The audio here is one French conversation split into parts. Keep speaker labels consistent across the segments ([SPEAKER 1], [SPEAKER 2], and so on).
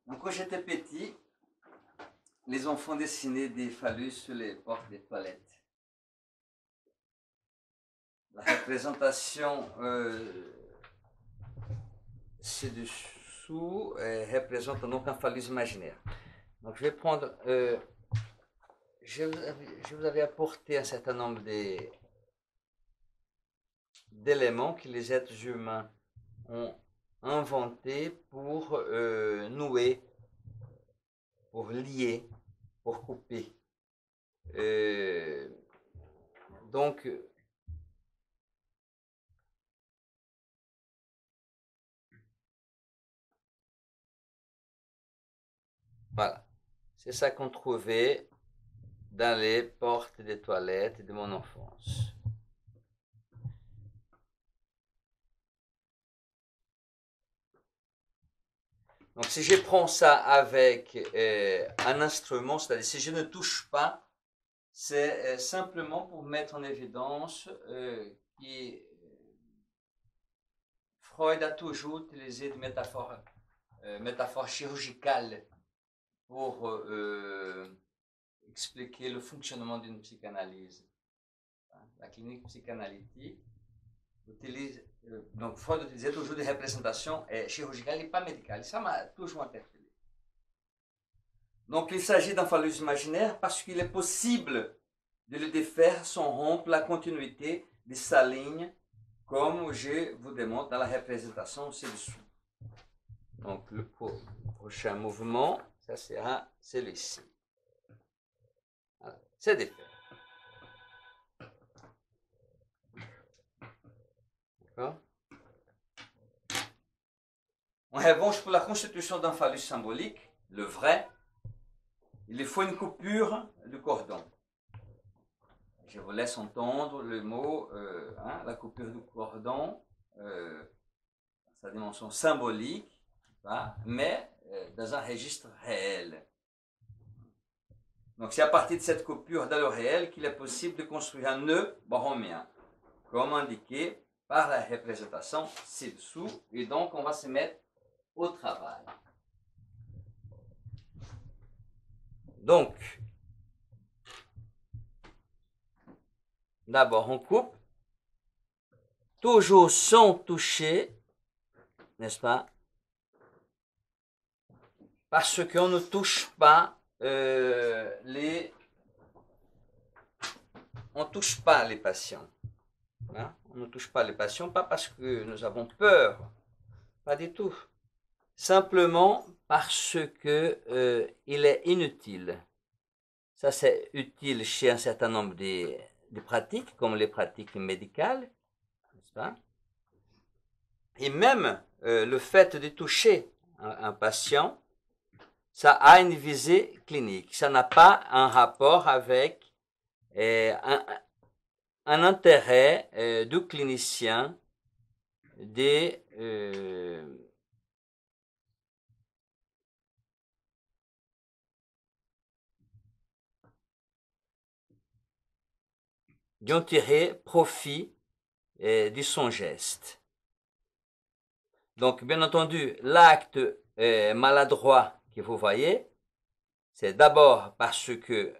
[SPEAKER 1] Donc, quand j'étais petit, les enfants dessinaient des phallus sur les portes des toilettes. La représentation ci-dessous représente donc un phallus imaginaire. Donc, je vais prendre. Je vous avais apporté un certain nombre d'éléments que les êtres humains ont inventés pour nouer, pour lier, pour couper. Donc, voilà. C'est ça qu'on trouvait dans les portes des toilettes de mon enfance. Donc, si je prends ça avec un instrument, c'est-à-dire si je ne touche pas, c'est simplement pour mettre en évidence que Freud a toujours utilisé des métaphores chirurgicales pour expliquer le fonctionnement d'une psychanalyse. La clinique psychanalytique utilise, donc Freud utilisait toujours des représentations chirurgicales et pas médicales. Ça m'a toujours interpellé. Donc il s'agit d'un phallus imaginaire parce qu'il est possible de le défaire sans rompre la continuité de sa ligne, comme je vous démontre dans la représentation ci-dessous. Donc le prochain mouvement, ça sera celui-ci. Voilà. C'est défait. D'accord? En revanche, pour la constitution d'un phallus symbolique, le vrai, il faut une coupure du cordon. Je vous laisse entendre le mot, la coupure du cordon, sa dimension symbolique, mais dans un registre réel. Donc c'est à partir de cette coupure dans le réel qu'il est possible de construire un nœud borromien, comme indiqué par la représentation ci-dessous. Et donc on va se mettre au travail. Donc, d'abord on coupe, toujours sans toucher, n'est-ce pas? Parce qu'on ne touche pas on touche pas les patients. Hein? On ne touche pas les patients, pas parce que nous avons peur, pas du tout. Simplement parce que il est inutile. Ça, c'est utile chez un certain nombre de pratiques, comme les pratiques médicales, n'est-ce pas? Et même le fait de toucher un patient, ça a une visée clinique. Ça n'a pas un rapport avec un intérêt du clinicien d'en tirer profit de son geste. Donc, bien entendu, l'acte maladroit que vous voyez, c'est d'abord parce que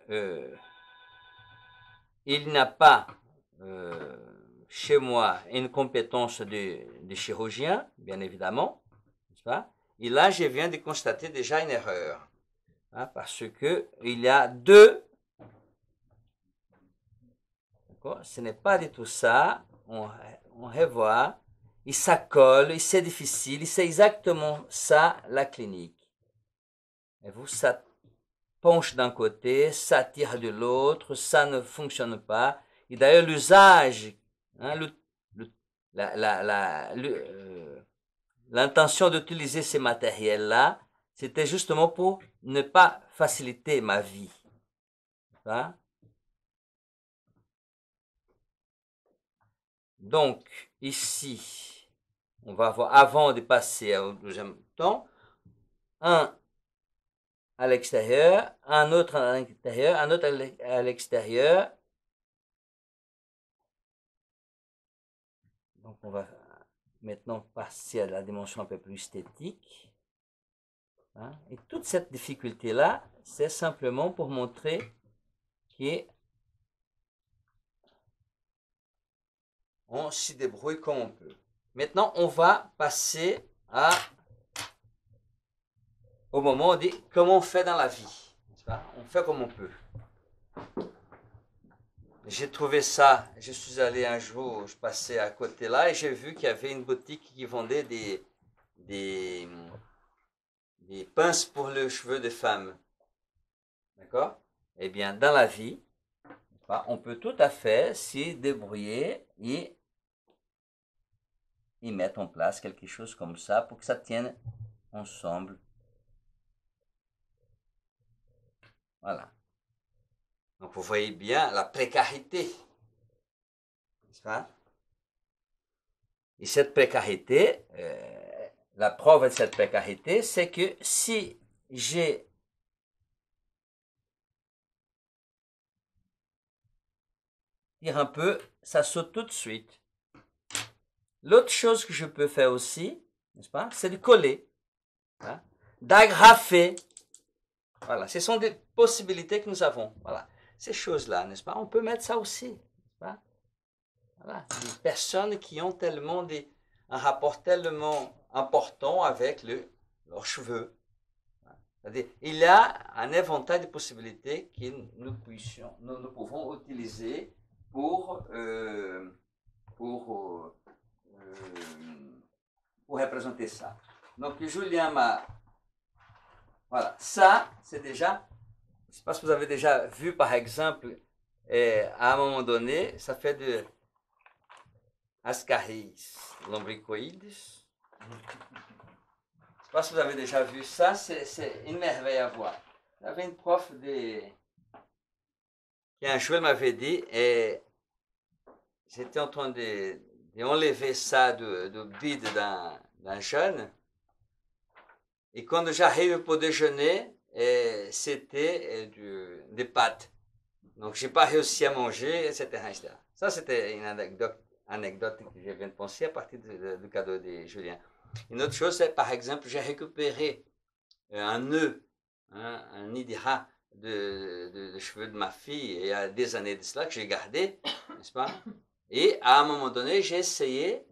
[SPEAKER 1] il n'a pas chez moi une compétence de chirurgien, bien évidemment, n'est-ce pas? Et là, je viens de constater déjà une erreur, hein, parce que il y a deux. D'accord? Ce n'est pas du tout ça. On revoit. Et ça colle, et c'est difficile, et c'est exactement ça la clinique. Et vous, ça penche d'un côté, ça tire de l'autre, ça ne fonctionne pas. Et d'ailleurs, l'usage, hein, l'intention d'utiliser ces matériels-là, c'était justement pour ne pas faciliter ma vie. Hein? Donc, ici, on va voir, avant de passer au deuxième temps, un à l'extérieur, un autre à l'intérieur, un autre à l'extérieur. Donc, on va maintenant passer à la dimension un peu plus esthétique. Hein? Et toute cette difficulté-là, c'est simplement pour montrer qu'on s'y débrouille comme on peut. Maintenant, on va passer au moment où on dit comment on fait dans la vie. On fait comme on peut. J'ai trouvé ça, je suis allé un jour, je passais à côté là et j'ai vu qu'il y avait une boutique qui vendait des pinces pour les cheveux des femmes. D'accord? Eh bien, dans la vie, on peut tout à fait s'y débrouiller et mettre en place quelque chose comme ça pour que ça tienne ensemble. Voilà. Donc, vous voyez bien la précarité. N'est-ce pas? Et cette précarité, la preuve de cette précarité, c'est que si j'ai dire un peu, ça saute tout de suite. L'autre chose que je peux faire aussi, n'est-ce pas, c'est de coller, hein, d'agrafer. Voilà, ce sont des possibilités que nous avons. Voilà, ces choses-là, n'est-ce pas, on peut mettre ça aussi, n'est-ce pas? Voilà, des personnes qui ont tellement un rapport tellement important avec leurs cheveux. C'est-à-dire, il y a un éventail de possibilités que nous pouvons utiliser pour représenter ça. Donc, Julien m'a... Voilà, ça, c'est déjà... Je ne sais pas si vous avez déjà vu, par exemple, à un moment donné, ça fait de Ascaris lombricoides. Je ne sais pas si vous avez déjà vu ça, c'est une merveille à voir. J'avais une prof qui un jour m'avait dit, et j'étais en train d'enlever ça du bide d'un jeune, et quand j'arrive pour déjeuner, c'était des pâtes. Donc, je n'ai pas réussi à manger, etc. Ça, c'était une anecdote que je viens de penser à partir du cadeau de Julien. Une autre chose, c'est par exemple, j'ai récupéré un nœud, hein, un nid de rat de cheveux de ma fille il y a des années de cela que j'ai gardé, n'est-ce pas? Et à un moment donné, j'ai essayé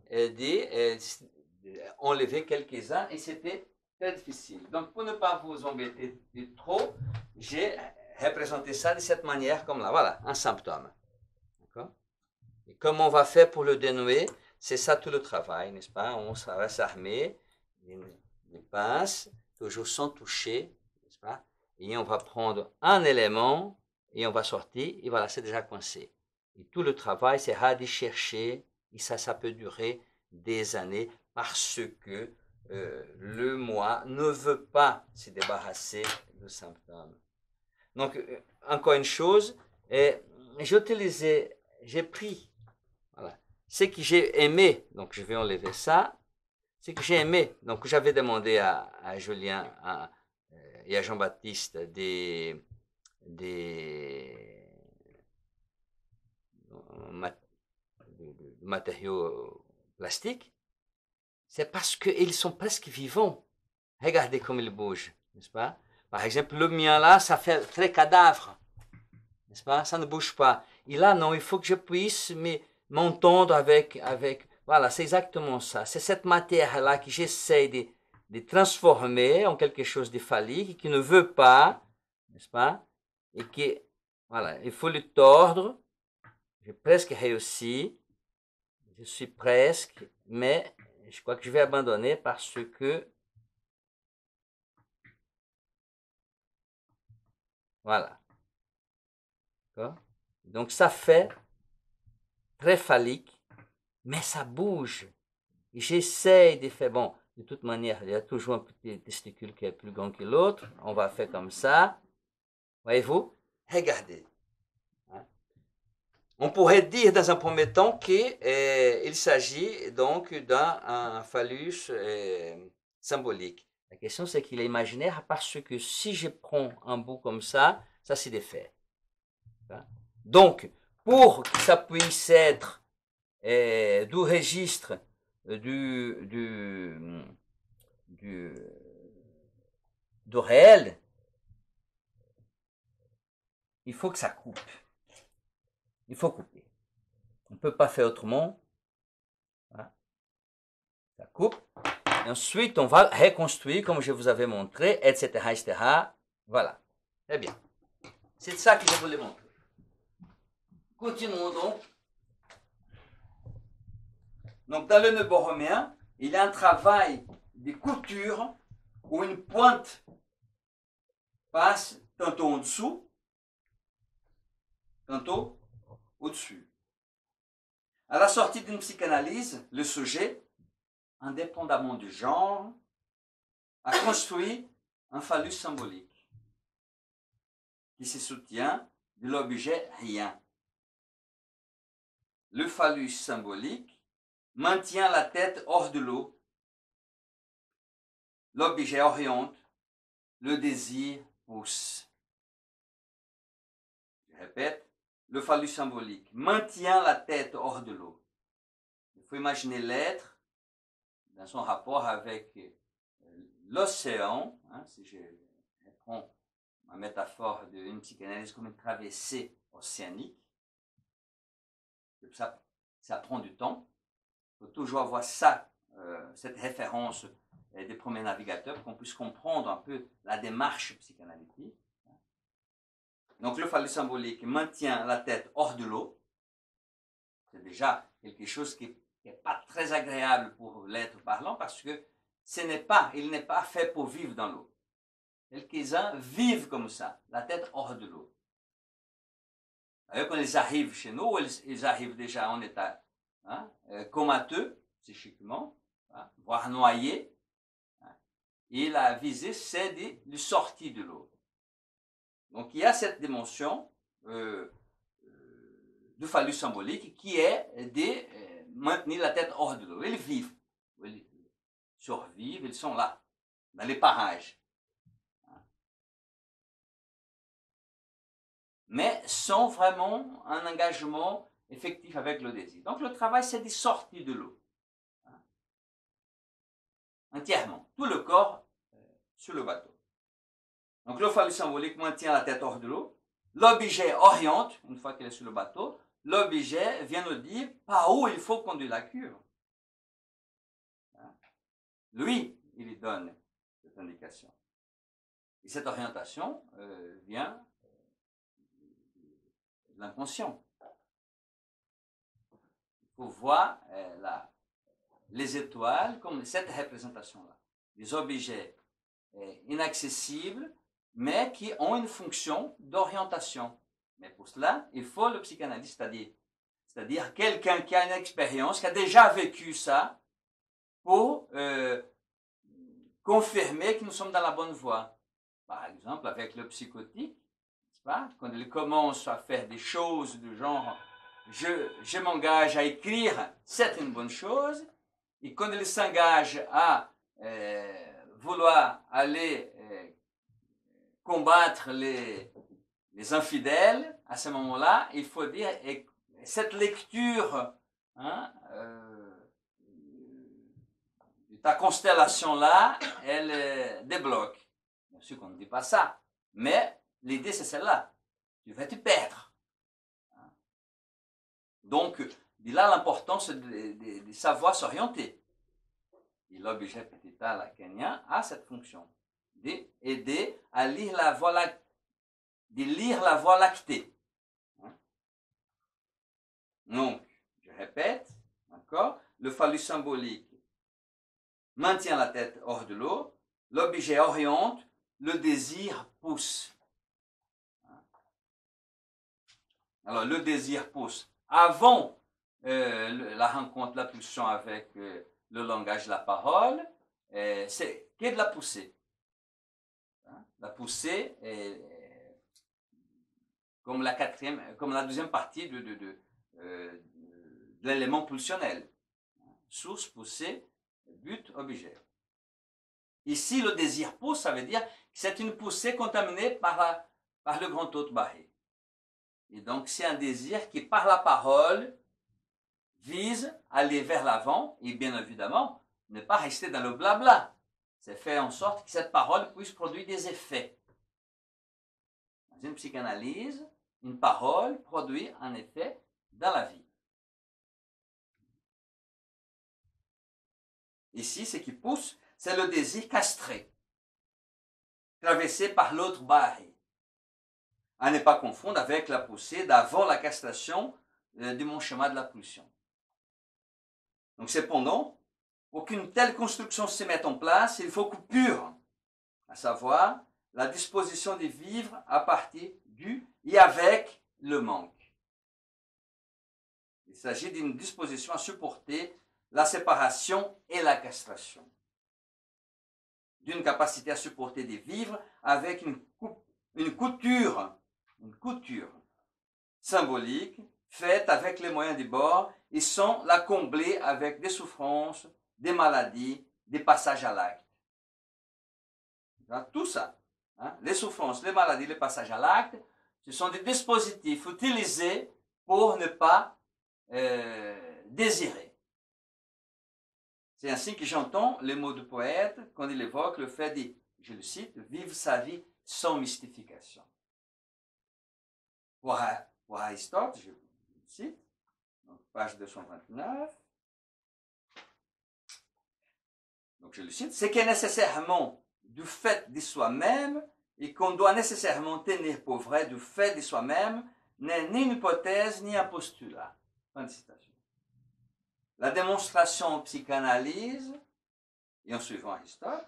[SPEAKER 1] d'enlever quelques-uns et c'était très difficile. Donc, pour ne pas vous embêter trop, j'ai représenté ça de cette manière comme là. Voilà, un symptôme. D'accord? Et comment on va faire pour le dénouer? C'est ça tout le travail, n'est-ce pas? On va s'armer, les pinces, toujours sans toucher, n'est-ce pas? Et on va prendre un élément et on va sortir et voilà, c'est déjà coincé. Et tout le travail sera de chercher et ça peut durer des années parce que le moi ne veut pas se débarrasser du symptôme. Donc, encore une chose, j'ai pris, voilà, ce que j'ai aimé, donc je vais enlever ça, ce que j'ai aimé, donc j'avais demandé à Julien et à Jean-Baptiste des matériaux plastiques, c'est parce qu'ils sont presque vivants. Regardez comme ils bougent, n'est-ce pas? Par exemple, le mien là, ça fait très cadavre, n'est-ce pas? Ça ne bouge pas. Et là, non, il faut que je puisse m'entendre avec... Voilà, c'est exactement ça. C'est cette matière-là que j'essaie de transformer en quelque chose de phallique, qui ne veut pas, n'est-ce pas? Et que, voilà, il faut le tordre. J'ai presque réussi. Je suis presque, mais je crois que je vais abandonner parce que... Voilà. Donc, ça fait très phallique, mais ça bouge. J'essaie de faire... Bon, de toute manière, il y a toujours un petit testicule qui est plus grand que l'autre. On va faire comme ça. Voyez-vous? Regardez. On pourrait dire dans un premier temps qu'il s'agit donc d'un phallus symbolique. La question, c'est qu'il est imaginaire parce que si je prends un bout comme ça se défait. Donc, pour que ça puisse être du registre du du réel, il faut que ça coupe. Il faut couper. On ne peut pas faire autrement. Voilà. Ça coupe. Et ensuite, on va reconstruire comme je vous avais montré, etc., etc. Voilà. Très bien. C'est ça que je voulais montrer. Continuons donc. Donc, dans le nœud borromien, il y a un travail de couture où une pointe passe tantôt en dessous, tantôt au-dessus. À la sortie d'une psychanalyse, le sujet, indépendamment du genre, a construit un phallus symbolique qui se soutient de l'objet rien. Le phallus symbolique maintient la tête hors de l'eau. L'objet oriente, le désir pousse. Je répète, le phallus symbolique maintient la tête hors de l'eau. Il faut imaginer l'être dans son rapport avec l'océan, hein, si je prends ma métaphore d'une psychanalyse comme une traversée océanique. Ça prend du temps. Il faut toujours avoir ça, cette référence des premiers navigateurs, pour qu'on puisse comprendre un peu la démarche psychanalytique. Donc le phallus symbolique maintient la tête hors de l'eau. C'est déjà quelque chose qui n'est pas très agréable pour l'être parlant, parce que il n'est pas fait pour vivre dans l'eau. Quelques-uns vivent comme ça, la tête hors de l'eau. D'ailleurs, quand ils arrivent chez nous, ils arrivent déjà en état comateux, psychiquement, hein, voire noyés. Hein, et la visée, c'est de sortir de l'eau. Donc, il y a cette dimension du phallus symbolique qui est de maintenir la tête hors de l'eau. Ils vivent, ils survivent, ils sont là, dans les parages. Mais sans vraiment un engagement effectif avec le désir. Donc le travail, c'est de sortir de l'eau. Entièrement. Tout le corps sur le bateau. Donc le phallus symbolique maintient la tête hors de l'eau. L'objet oriente, une fois qu'il est sur le bateau, l'objet vient nous dire par où il faut conduire la cuve. Lui, il lui donne cette indication. Et cette orientation vient de l'inconscient. Il faut voir les étoiles comme cette représentation-là. Des objets inaccessibles, mais qui ont une fonction d'orientation. Mais pour cela, il faut le psychanalyste, c'est-à-dire quelqu'un qui a une expérience, qui a déjà vécu ça, pour confirmer que nous sommes dans la bonne voie. Par exemple, avec le psychotique, n'est-ce pas? Quand il commence à faire des choses du genre je m'engage à écrire, c'est une bonne chose. Et quand il s'engage à vouloir aller combattre les infidèles, à ce moment-là, il faut dire, cette lecture de ta constellation-là, elle débloque. Bien sûr qu'on ne dit pas ça, mais l'idée c'est celle-là. Tu vas te perdre. Donc, il a l'importance de savoir s'orienter. Et l'objet petit a lacanien a cette fonction d'aider à lire la voie lactée. Donc, je répète, d'accord, le phallus symbolique maintient la tête hors de l'eau, l'objet oriente, le désir pousse. Alors, le désir pousse. Avant la rencontre, la pulsion avec le langage de la parole, c'est qu'est de la poussée. La poussée est comme la deuxième partie de l'élément pulsionnel. Source, poussée, but, objet. Ici, le désir pousse, ça veut dire que c'est une poussée contaminée par le grand hôte barré. Et donc, c'est un désir qui, par la parole, vise à aller vers l'avant et bien évidemment, ne pas rester dans le blabla. c'est faire en sorte que cette parole puisse produire des effets. Dans une psychanalyse, une parole produit un effet dans la vie. Ici, ce qui pousse, c'est le désir castré, traversé par l'autre barré. À ne pas confondre avec la poussée d'avant la castration du mon schéma de la pulsion. Donc cependant, pour qu'une telle construction se mette en place, il faut coupure, à savoir la disposition de vivre à partir du et avec le manque. Il s'agit d'une disposition à supporter la séparation et la castration. D'une capacité à supporter de vivre avec une couture symbolique faite avec les moyens du bord et sans la combler avec des souffrances, des maladies, des passages à l'acte. Tout ça, hein, les souffrances, les maladies, les passages à l'acte, ce sont des dispositifs utilisés pour ne pas désirer. C'est ainsi que j'entends les mots du poète quand il évoque le fait de, je le cite, vivre sa vie sans mystification. Pour Aristote, je le cite, donc page 229, donc je le cite, ce qui est nécessairement du fait de soi-même et qu'on doit nécessairement tenir pour vrai du fait de soi-même n'est ni une hypothèse ni un postulat. Fin de citation. La démonstration en psychanalyse, et en suivant Aristote,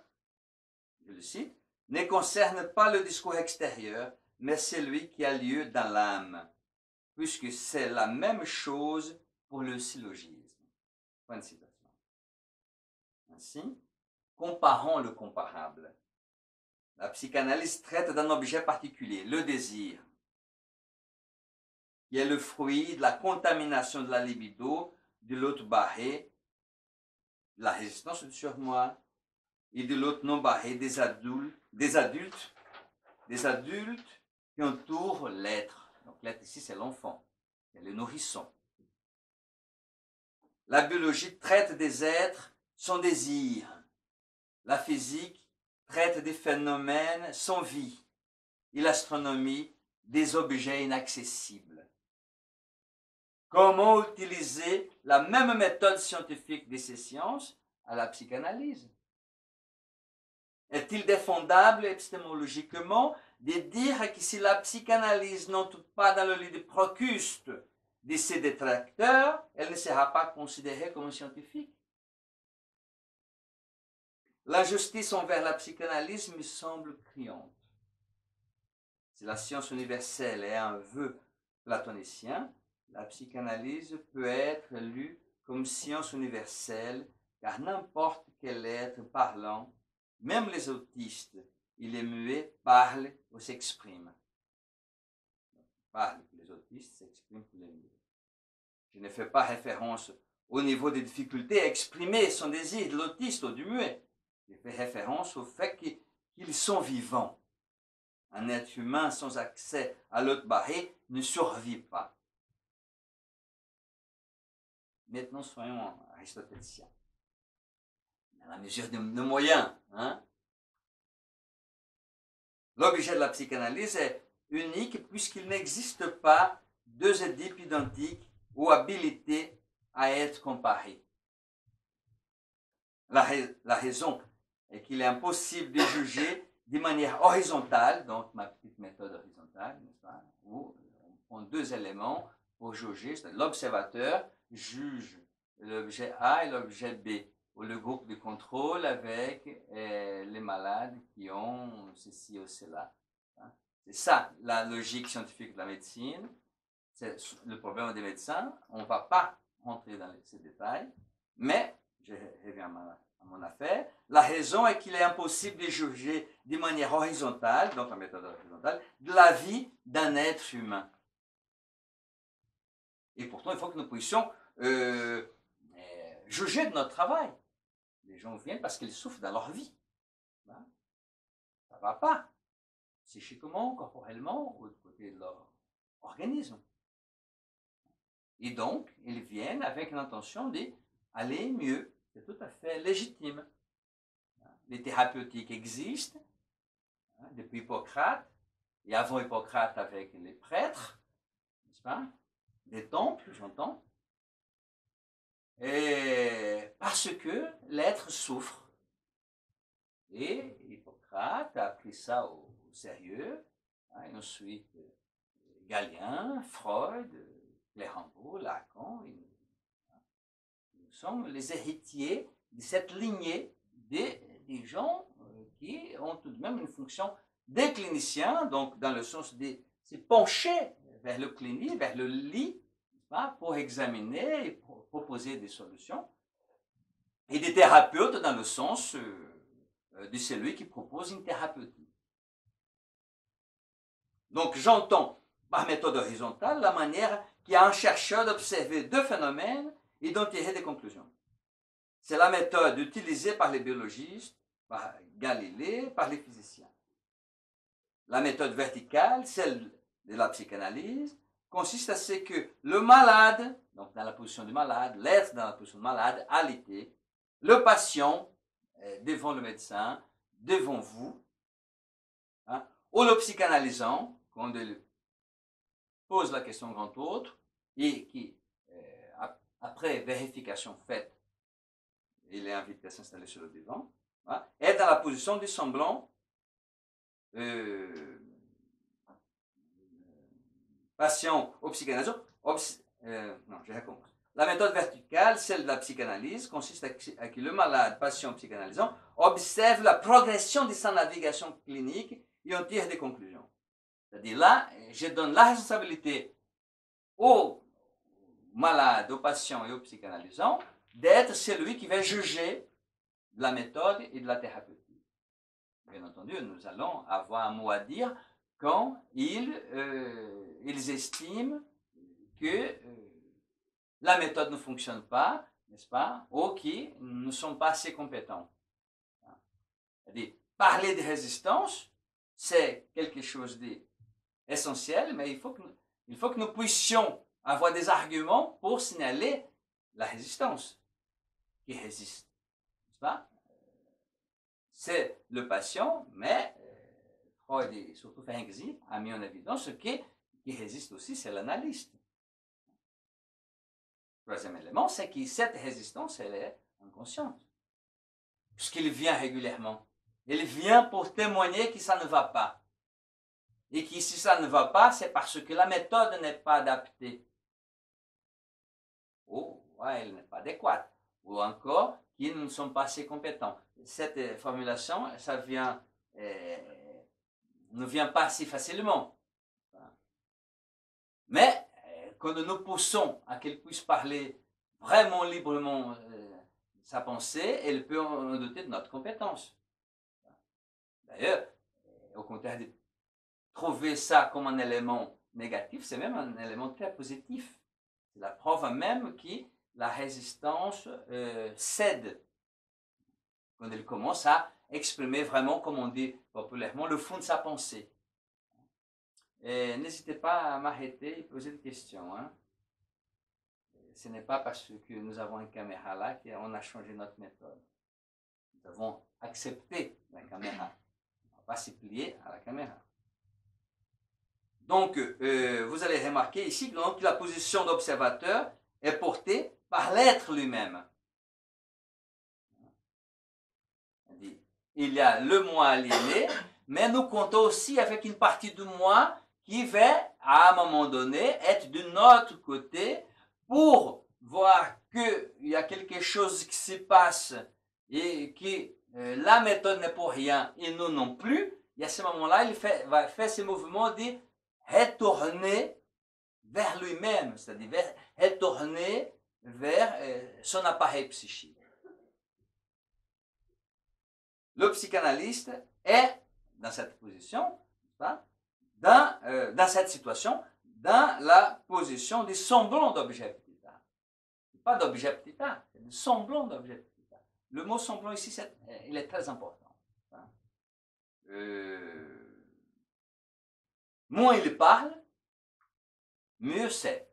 [SPEAKER 1] je le cite, ne concerne pas le discours extérieur, mais celui qui a lieu dans l'âme, puisque c'est la même chose pour le syllogisme. Fin de citation. Ainsi, comparons le comparable. La psychanalyse traite d'un objet particulier, le désir, qui est le fruit de la contamination de la libido, de l'autre barré, de la résistance du surmoi, et de l'autre non barré des adultes qui entourent l'être. Donc l'être ici, c'est l'enfant, c'est le nourrisson. La biologie traite des êtres sans désir. La physique traite des phénomènes sans vie. Et l'astronomie des objets inaccessibles. Comment utiliser la même méthode scientifique de ces sciences à la psychanalyse? Est-il défendable épistémologiquement de dire que si la psychanalyse n'entre pas dans le lit de Procuste de ses détracteurs, elle ne sera pas considérée comme scientifique? L'injustice envers la psychanalyse me semble criante. Si la science universelle est un vœu platonicien, la psychanalyse peut être lue comme science universelle, car n'importe quel être parlant, même les autistes et les muets, parlent ou s'expriment. Parlent, les autistes s'expriment pour les muets. Je ne fais pas référence au niveau des difficultés à exprimer son désir de l'autiste ou du muet. Je fais référence au fait qu'ils sont vivants. Un être humain sans accès à l'autre barré ne survit pas. Maintenant, soyons aristotéliciens. À la mesure de nos moyens. Hein? L'objet de la psychanalyse est unique puisqu'il n'existe pas deux Édipes identiques ou habilités à être comparés. La raison est qu'il est impossible de juger de manière horizontale, donc ma petite méthode horizontale, n'est-ce pas, où on prend deux éléments pour juger, l'observateur juge l'objet A et l'objet B, ou le groupe de contrôle avec les malades qui ont ceci ou cela. C'est ça la logique scientifique de la médecine, c'est le problème des médecins, on ne va pas rentrer dans ces détails, mais, je reviens à mon affaire, la raison est qu'il est impossible de juger de manière horizontale, donc la méthode horizontale, de la vie d'un être humain. Et pourtant, il faut que nous puissions juger de notre travail. Les gens viennent parce qu'ils souffrent dans leur vie. Ça ne va pas, psychiquement, corporellement, ou du côté de leur organisme. Et donc, ils viennent avec l'intention d'aller mieux. C'est tout à fait légitime. les thérapeutiques existent, hein, depuis Hippocrate, et avant Hippocrate avec les prêtres, n'est-ce pas? Des temples, j'entends. Et parce que l'être souffre. Et Hippocrate a pris ça au sérieux, hein, et ensuite Galien, Freud, Clérambault, Lacan, nous sommes les héritiers de cette lignée des gens qui ont tout de même une fonction des cliniciens, donc dans le sens de se pencher vers le clinique, vers le lit, pour examiner et proposer des solutions, et des thérapeutes dans le sens de celui qui propose une thérapeutique. Donc j'entends par méthode horizontale la manière qu'a un chercheur d'observer deux phénomènes et d'en tirer des conclusions. C'est la méthode utilisée par les biologistes, par Galilée, par les physiciens. La méthode verticale, celle de la psychanalyse, consiste à ce que le malade, donc dans la position du malade, l'être dans la position du malade, alité, le patient devant le médecin, devant vous, hein, ou le psychanalysant, quand il pose la question grand autre, et qui, après vérification faite, il est invité à s'installer sur le divan, hein, est dans la position du semblant patient au psychanalysant. Non, je recommence. La méthode verticale, celle de la psychanalyse, consiste à que le malade, patient psychanalysant, observe la progression de sa navigation clinique et en tire des conclusions. C'est-à-dire là, je donne la responsabilité au malade, au patient et au psychanalysant d'être celui qui va juger de la méthode et de la thérapeutique. Bien entendu, nous allons avoir un mot à dire quand ils estiment que la méthode ne fonctionne pas, n'est-ce pas, ou qui ne sont pas assez compétents. C'est-à-dire, parler de résistance, c'est quelque chose d'essentiel, mais il faut que nous puissions avoir des arguments pour signaler la résistance qui résiste, n'est-ce pas? C'est le patient, mais Freud et surtout Ferenczi a mis en évidence ce qui résiste aussi, c'est l'analyste. Troisième élément, c'est que cette résistance, elle est inconsciente. Puisqu'il vient régulièrement. Il vient pour témoigner que ça ne va pas. Et que si ça ne va pas, c'est parce que la méthode n'est pas adaptée. Ou elle n'est pas adéquate. Ou encore, qu'ils ne sont pas assez compétents. Cette formulation, ça vient, ne vient pas si facilement. Mais quand nous poussons à qu'elle puisse parler vraiment librement sa pensée, elle peut en douter de notre compétence. D'ailleurs, au contraire de trouver ça comme un élément négatif, c'est même un élément très positif. C'est la preuve même que la résistance cède quand elle commence à exprimer vraiment, comme on dit populairement, le fond de sa pensée. N'hésitez pas à m'arrêter et poser des questions. Hein. Ce n'est pas parce que nous avons une caméra là qu'on a changé notre méthode. Nous avons accepté la caméra. On ne va pas s'y plier à la caméra. Donc, vous allez remarquer ici que la position d'observateur est portée par l'être lui-même. Il y a le moi aliéné, mais nous comptons aussi avec une partie du moi qui va, à un moment donné, être de notre côté pour voir qu'il y a quelque chose qui se passe et que la méthode n'est pour rien et nous non plus. Et à ce moment-là, il va faire ce mouvement de retourner vers lui-même, c'est-à-dire retourner vers son appareil psychique. Le psychanalyste est dans cette position, dans cette situation, dans la position du semblant d'objectivité. Pas d'objectivité, c'est du semblant d'objectivité. Le mot semblant ici, il est très important. Moins il parle, mieux c'est.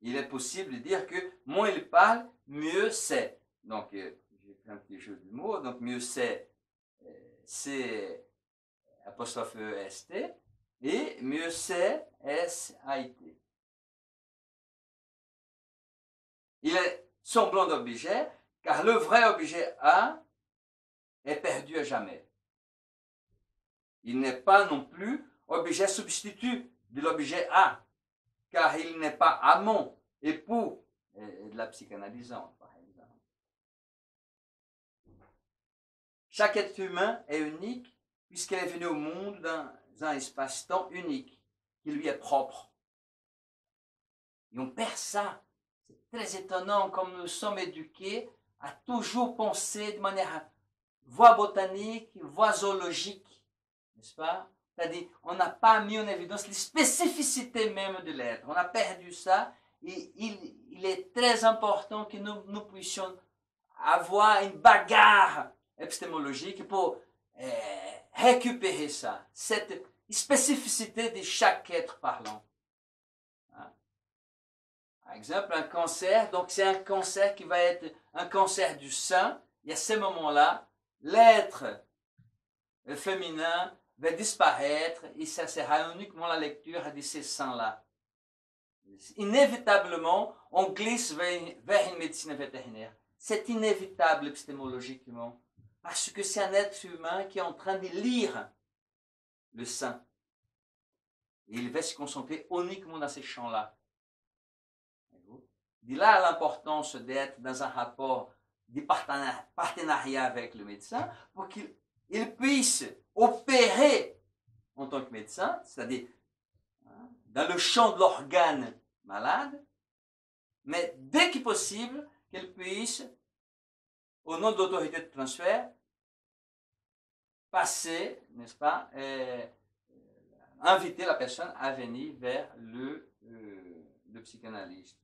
[SPEAKER 1] Il est possible de dire que moins il parle, mieux c'est. Donc, j'ai un petit jeu de mots. Donc, mieux c'est apostrophe E-S-T, et mieux c'est S-A-I-T. Il est semblant d'objet, car le vrai objet A est perdu à jamais. Il n'est pas non plus objet substitut de l'objet A, car il n'est pas amant, époux de la psychanalysante, par exemple. Chaque être humain est unique puisqu'il est venu au monde dans un espace-temps unique, qui lui est propre. Et on perd ça. C'est très étonnant comme nous sommes éduqués à toujours penser de manière voie botanique, voie zoologique, n'est-ce pas? C'est-à-dire, on n'a pas mis en évidence les spécificités même de l'être. On a perdu ça. Et il est très important que nous puissions avoir une bagarre épistémologique pour récupérer ça, cette spécificité de chaque être parlant. Hein? Par exemple, un cancer, donc c'est un cancer qui va être un cancer du sein, et à ce moment-là, l'être féminin va disparaître et ça sera uniquement la lecture de ces seins-là. Inévitablement, on glisse vers une médecine vétérinaire. C'est inévitable épistémologiquement, parce que c'est un être humain qui est en train de lire le sein. Et il va se concentrer uniquement dans ces champs-là. De là l'importance d'être dans un rapport de partenariat avec le médecin pour qu'il puisse opérer en tant que médecin, c'est-à-dire dans le champ de l'organe malade, mais dès que possible, qu'il puisse, au nom de l'autorité de transfert, passer, n'est-ce pas, inviter la personne à venir vers le psychanalyste.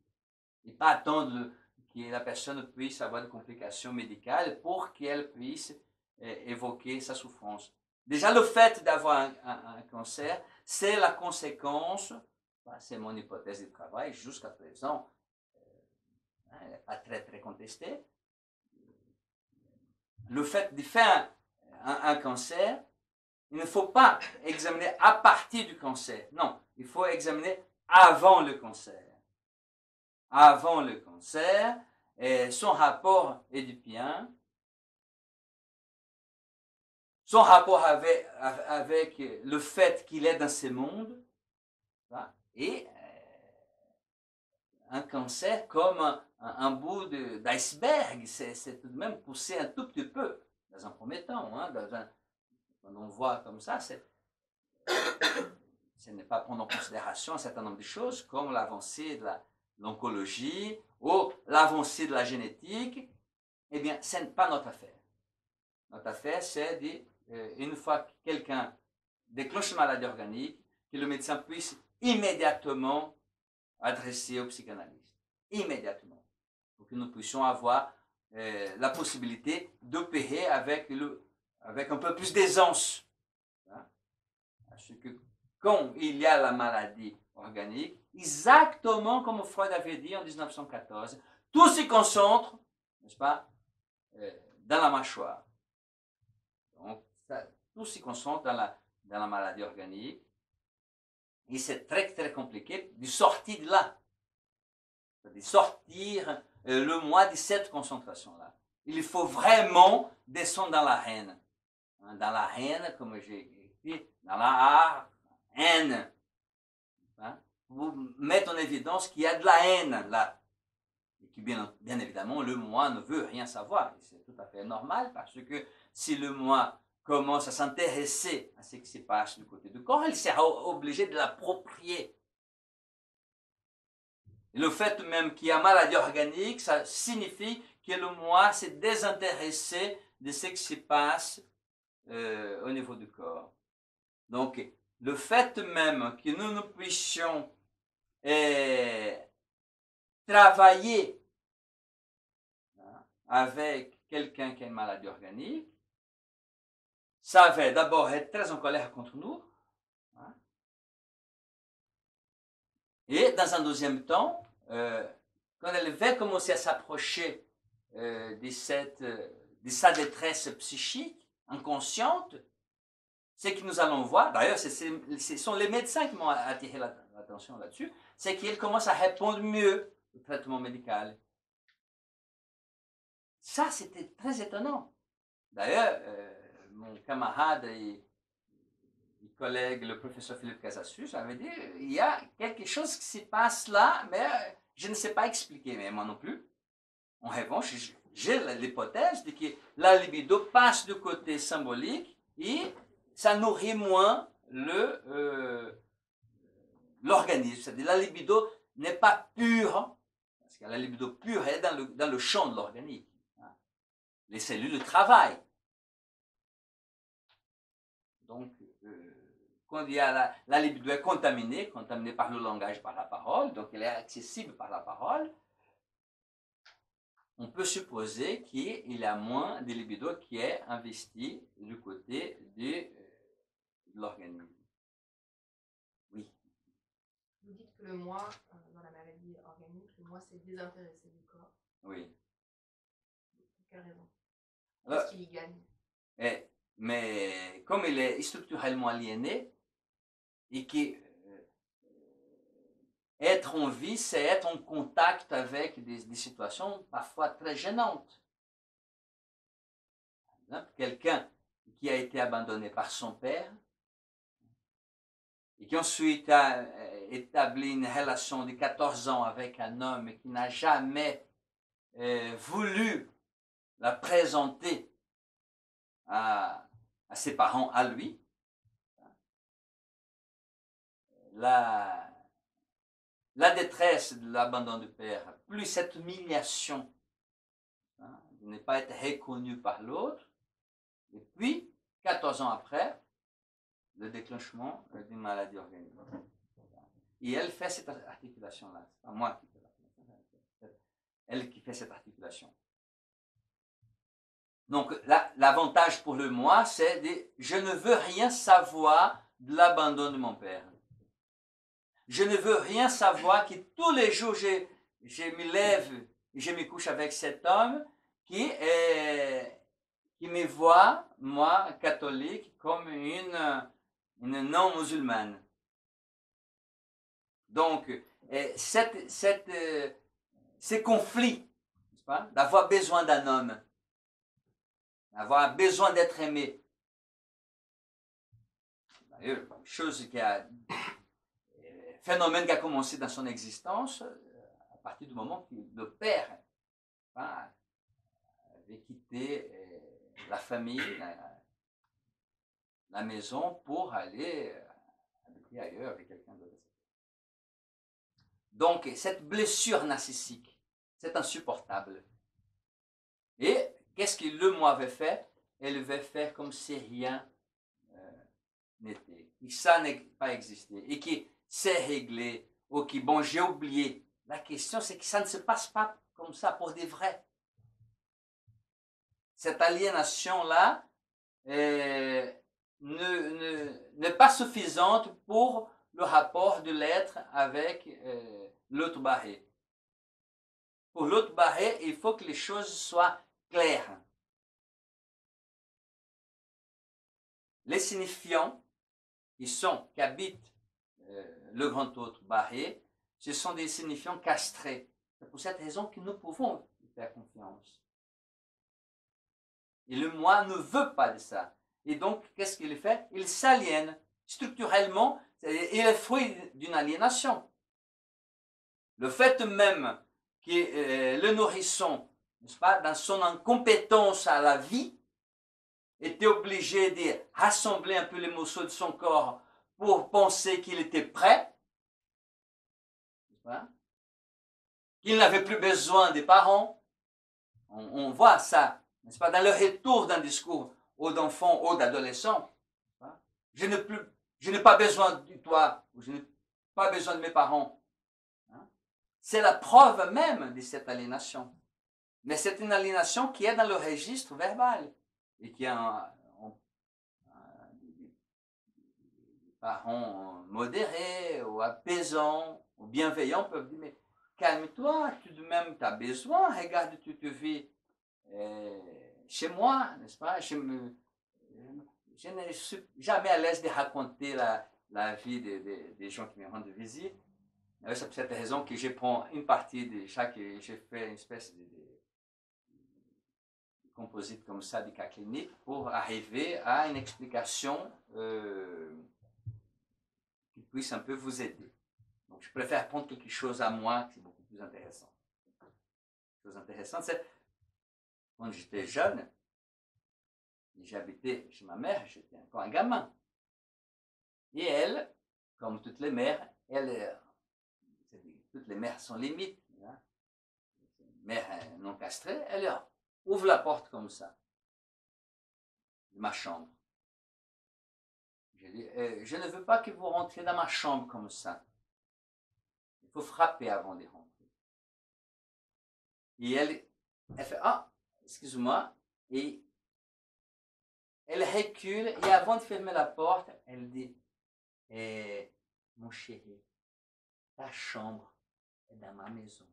[SPEAKER 1] Et pas attendre que la personne puisse avoir des complications médicales pour qu'elle puisse évoquer sa souffrance. Déjà, le fait d'avoir un cancer, c'est la conséquence, c'est mon hypothèse de travail jusqu'à présent, elle n'est pas très très contestée. Le fait de faire un cancer, il ne faut pas examiner à partir du cancer. Non, il faut examiner avant le cancer. Avant le cancer, son rapport édipien, son rapport avec le fait qu'il est dans ce monde, et un cancer comme un bout d'iceberg, c'est tout de même poussé un tout petit peu, dans un premier temps. Hein, quand on voit comme ça, ce n'est pas prendre en considération un certain nombre de choses, comme l'avancée de l'oncologie ou l'avancée de la génétique. Eh bien, ce n'est pas notre affaire. Notre affaire, c'est une fois que quelqu'un déclenche une maladie organique, que le médecin puisse immédiatement adresser au psychanalyste. Immédiatement. Pour que nous puissions avoir la possibilité d'opérer avec un peu plus d'aisance. Hein? Parce que quand il y a la maladie organique, exactement comme Freud avait dit en 1914, tout se concentre, n'est-ce pas, dans la mâchoire. Donc, tout se concentre dans la maladie organique. Et c'est très, très compliqué de sortir de là. De sortir le moi de cette concentration-là. Il faut vraiment descendre dans la haine. Dans la haine, comme j'ai écrit, dans la haine. Hein? Pour mettre en évidence qu'il y a de la haine là. Et que bien évidemment, le moi ne veut rien savoir. Et c'est tout à fait normal parce que si le moi commence à s'intéresser à ce qui se passe du côté du corps, il sera obligé de l'approprier. Et le fait même qu'il y a maladie organique, ça signifie que le moi s'est désintéressé de ce qui se passe au niveau du corps. Donc, le fait même que nous puissions travailler avec quelqu'un qui a une maladie organique, ça va d'abord être très en colère contre nous. Hein? Et dans un deuxième temps, quand elle va commencer à s'approcher de sa détresse psychique, inconsciente, ce que nous allons voir, d'ailleurs, ce sont les médecins qui m'ont attiré l'attention là-dessus, c'est qu'ils commencent à répondre mieux au traitement médical. Ça, c'était très étonnant. D'ailleurs, mon camarade et collègue, le professeur Philippe Casassus, avait dit, il y a quelque chose qui se passe là, mais je ne sais pas expliquer, mais moi non plus. En revanche, j'ai l'hypothèse de que la libido passe du côté symbolique et ça nourrit moins l'organisme. C'est-à-dire la libido n'est pas pure, parce que la libido pure est dans le champ de l'organique. Les cellules travaillent. Donc, quand il y a la libido est contaminée par le langage, par la parole, donc elle est accessible par la parole, on peut supposer qu'il y a moins de libido qui est investi du côté de l'organisme. Oui.
[SPEAKER 2] Vous dites que le moi, dans la maladie organique, le moi c'est désintéressé du corps.
[SPEAKER 1] Oui.
[SPEAKER 2] Pour quelle raison? Qu'est-ce qu'il y gagne?
[SPEAKER 1] Mais comme il est structurellement aliéné, et que être en vie, c'est être en contact avec des situations parfois très gênantes. Par exemple, quelqu'un qui a été abandonné par son père et qui ensuite a établi une relation de 14 ans avec un homme qui n'a jamais voulu la présenter à ses parents, à lui. La détresse de l'abandon du père, plus cette humiliation de ne pas être reconnu par l'autre, et puis, 14 ans après, le déclenchement d'une maladie organique. Et elle fait cette articulation-là, c'est pas moi qui fais l'articulation, c'est elle qui fait cette articulation. Donc, l'avantage pour le moi, c'est de je ne veux rien savoir de l'abandon de mon père. Je ne veux rien savoir que tous les jours, je me lève et je me couche avec cet homme qui me voit, moi, catholique, comme une non-musulmane. Donc, ces conflits, n'est-ce pas, d'avoir besoin d'un homme, d'avoir besoin d'être aimé, d'ailleurs, chose qui a phénomène qui a commencé dans son existence à partir du moment que le père avait quitté la famille, la maison pour aller habiter ailleurs avec quelqu'un d'autre. Donc, cette blessure narcissique, c'est insupportable. Et qu'est-ce que le moi avait fait? Elle avait fait comme si rien n'était, que ça n'est pas existé, et que c'est réglé, ok, bon, j'ai oublié. La question, c'est que ça ne se passe pas comme ça pour des vrais. Cette aliénation-là n'est pas suffisante pour le rapport de l'être avec l'autre barré. Pour l'autre barré, il faut que les choses soient claires. Les signifiants qui habitent le grand autre barré, ce sont des signifiants castrés. C'est pour cette raison que nous pouvons lui faire confiance. Et le moi ne veut pas de ça. Et donc, qu'est-ce qu'il fait? Il s'aliène. Structurellement, il est fruit d'une aliénation. Le fait même que le nourrisson, n'est-ce pas, dans son incompétence à la vie, était obligé de rassembler un peu les morceaux de son corps pour penser qu'il était prêt, qu'il n'avait plus besoin des parents. On voit ça, n'est-ce pas, dans le retour d'un discours ou d'enfants ou d'adolescents. Je n'ai pas besoin de toi, je n'ai pas besoin de mes parents. C'est la preuve même de cette aliénation. Mais c'est une aliénation qui est dans le registre verbal et qui a des parents modérés ou apaisants ou bienveillants peuvent dire mais calme-toi, tu de même tu as besoin, regarde, tu te vis
[SPEAKER 3] chez moi, n'est-ce pas, je ne suis jamais à l'aise de raconter la vie des gens qui me rendent visite. C'est pour cette raison que je prends une partie de chaque, j'ai fait une espèce de composite comme ça du cas clinique pour arriver à une explication qui puisse un peu vous aider. Donc je préfère prendre quelque chose à moi qui est beaucoup plus intéressant. Chose intéressante, c'est quand j'étais jeune, j'habitais chez ma mère, j'étais encore un gamin. Et elle, comme toutes les mères, toutes les mères sont limites. Hein. Une mère non castrée, elle ouvre la porte comme ça, de ma chambre. Je dis, je ne veux pas que vous rentriez dans ma chambre comme ça. Il faut frapper avant de rentrer. Et elle fait, ah, excuse-moi, et elle recule, et avant de fermer la porte, elle dit, mon chéri, ta chambre est dans ma maison.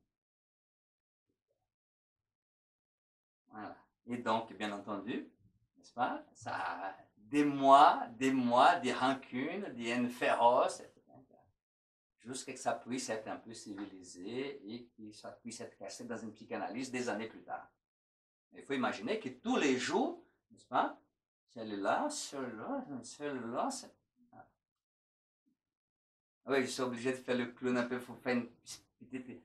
[SPEAKER 3] Voilà. Et donc, bien entendu, n'est-ce pas, ça a des mois de rancune, de haine féroce, etc. Jusqu'à ce que ça puisse être un peu civilisé et que ça puisse être cassé dans une psychanalyse des années plus tard. Il faut imaginer que tous les jours, n'est-ce pas, celui-là, oui, je suis obligé de faire le clown un peu pour faire une petite...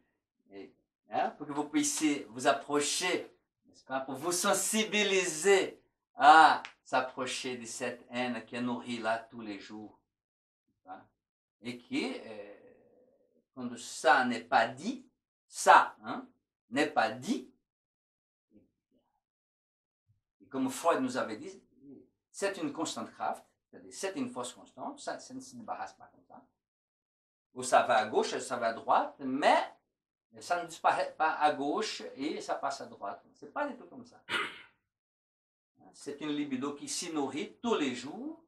[SPEAKER 3] Hein, pour que vous puissiez vous approcher, n'est-ce pas, pour vous sensibiliser à s'approcher de cette haine qui est nourrie là tous les jours. Et qui, quand ça n'est pas dit, ça hein, n'est pas dit, et comme Freud nous avait dit, c'est une constante Kraft, c'est-à-dire c'est une force constante, ça ne se débarrasse pas comme ça. Ou ça va à gauche, ça va à droite, mais ça ne disparaît pas à gauche et ça passe à droite. C'est pas du tout comme ça. C'est une libido qui s'y nourrit tous les jours.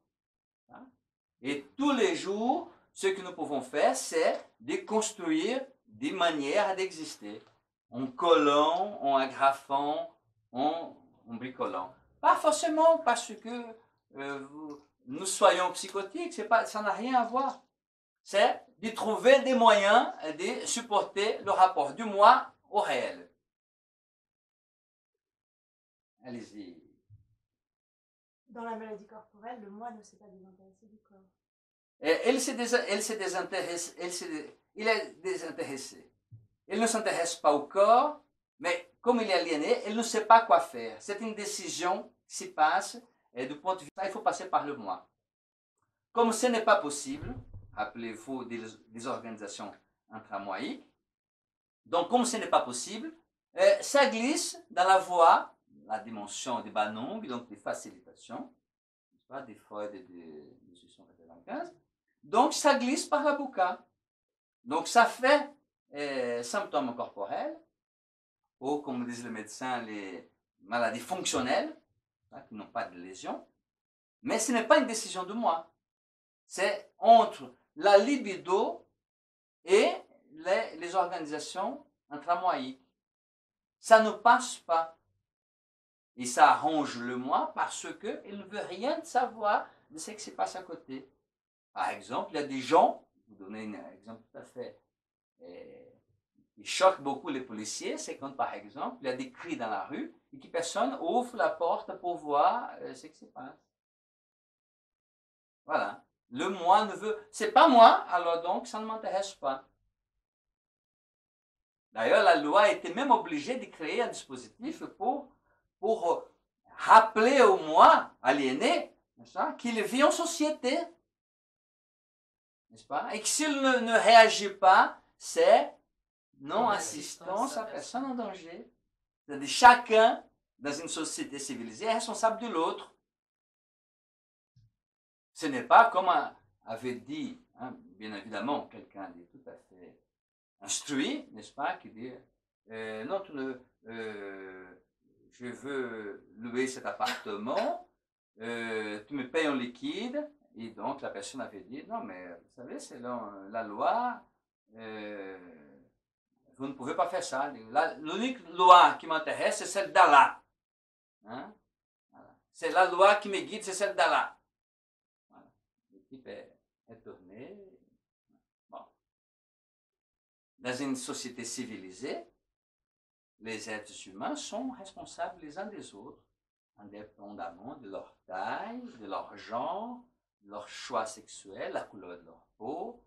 [SPEAKER 3] Et tous les jours, ce que nous pouvons faire, c'est de construire des manières d'exister. En collant, en agrafant, en bricolant. Pas forcément parce que nous soyons psychotiques, ça n'a rien à voir. C'est de trouver des moyens de supporter le rapport du moi au réel. Allez-y.
[SPEAKER 2] Dans la maladie corporelle, le moi ne s'est pas désintéressé du corps.
[SPEAKER 3] Il est désintéressé. Il ne s'intéresse pas au corps, mais comme il est aliéné, il ne sait pas quoi faire. C'est une décision qui se passe, et du point de vue, il faut passer par le moi. Comme ce n'est pas possible, rappelez-vous des organisations intramoïques, donc comme ce n'est pas possible, ça glisse dans la voie, la dimension de Banung, donc de facilitation, des Freud et de 1895. Donc ça glisse par la bouca. Donc ça fait symptômes corporels, ou comme disent les médecins, les maladies fonctionnelles, qui n'ont pas de lésion, mais ce n'est pas une décision de moi. C'est entre la libido et les organisations intramoïques. Ça ne passe pas. Et ça arrange le moi parce qu'il ne veut rien savoir de ce qui se passe à côté. Par exemple, il y a des gens, je vais vous donner un exemple tout à fait qui choque beaucoup les policiers, c'est quand par exemple, il y a des cris dans la rue et que personne ouvre la porte pour voir ce qui se passe. Voilà. Le moi ne veut... C'est pas moi, alors donc ça ne m'intéresse pas. D'ailleurs, la loi était même obligée de créer un dispositif pour rappeler au moi aliéné qu'il vit en société. N'est-ce pas? Et que s'il ne réagit pas, c'est non-assistance à personne en danger. C'est-à-dire chacun, dans une société civilisée, est responsable de l'autre. Ce n'est pas comme avait dit, hein, bien évidemment, quelqu'un de tout à fait instruit, n'est-ce pas, qui dit non, je veux louer cet appartement, tu me payes en liquide, et donc la personne avait dit non, mais vous savez, selon la loi, vous ne pouvez pas faire ça. L'unique loi qui m'intéresse, c'est celle d'Allah. Hein? Voilà. C'est la loi qui me guide, c'est celle d'Allah. Voilà. Le type est tourné. Bon. Dans une société civilisée, les êtres humains sont responsables les uns des autres, indépendamment de leur taille, de leur genre, de leur choix sexuel, la couleur de leur peau,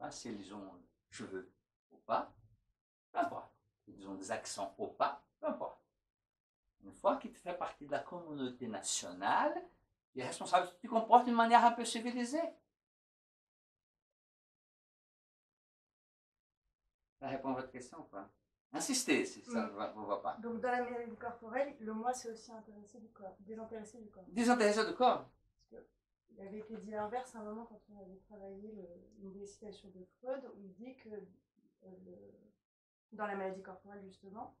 [SPEAKER 3] s'ils ont des cheveux ou pas, peu importe. S'ils ont des accents ou pas, peu importe. Une fois que tu fais partie de la communauté nationale, tu es responsable, tu te comportes d'une manière un peu civilisée. Ça répond à votre question ou pas? Insistez si ça ne vous va pas.
[SPEAKER 2] Donc dans la maladie corporelle, le moi c'est aussi intéressé du corps, désintéressé du corps.
[SPEAKER 3] Désintéressé du corps.
[SPEAKER 2] Parce qu'il avait été dit l'inverse à un moment quand on avait travaillé une des citations de Freud où il dit que dans la maladie corporelle justement,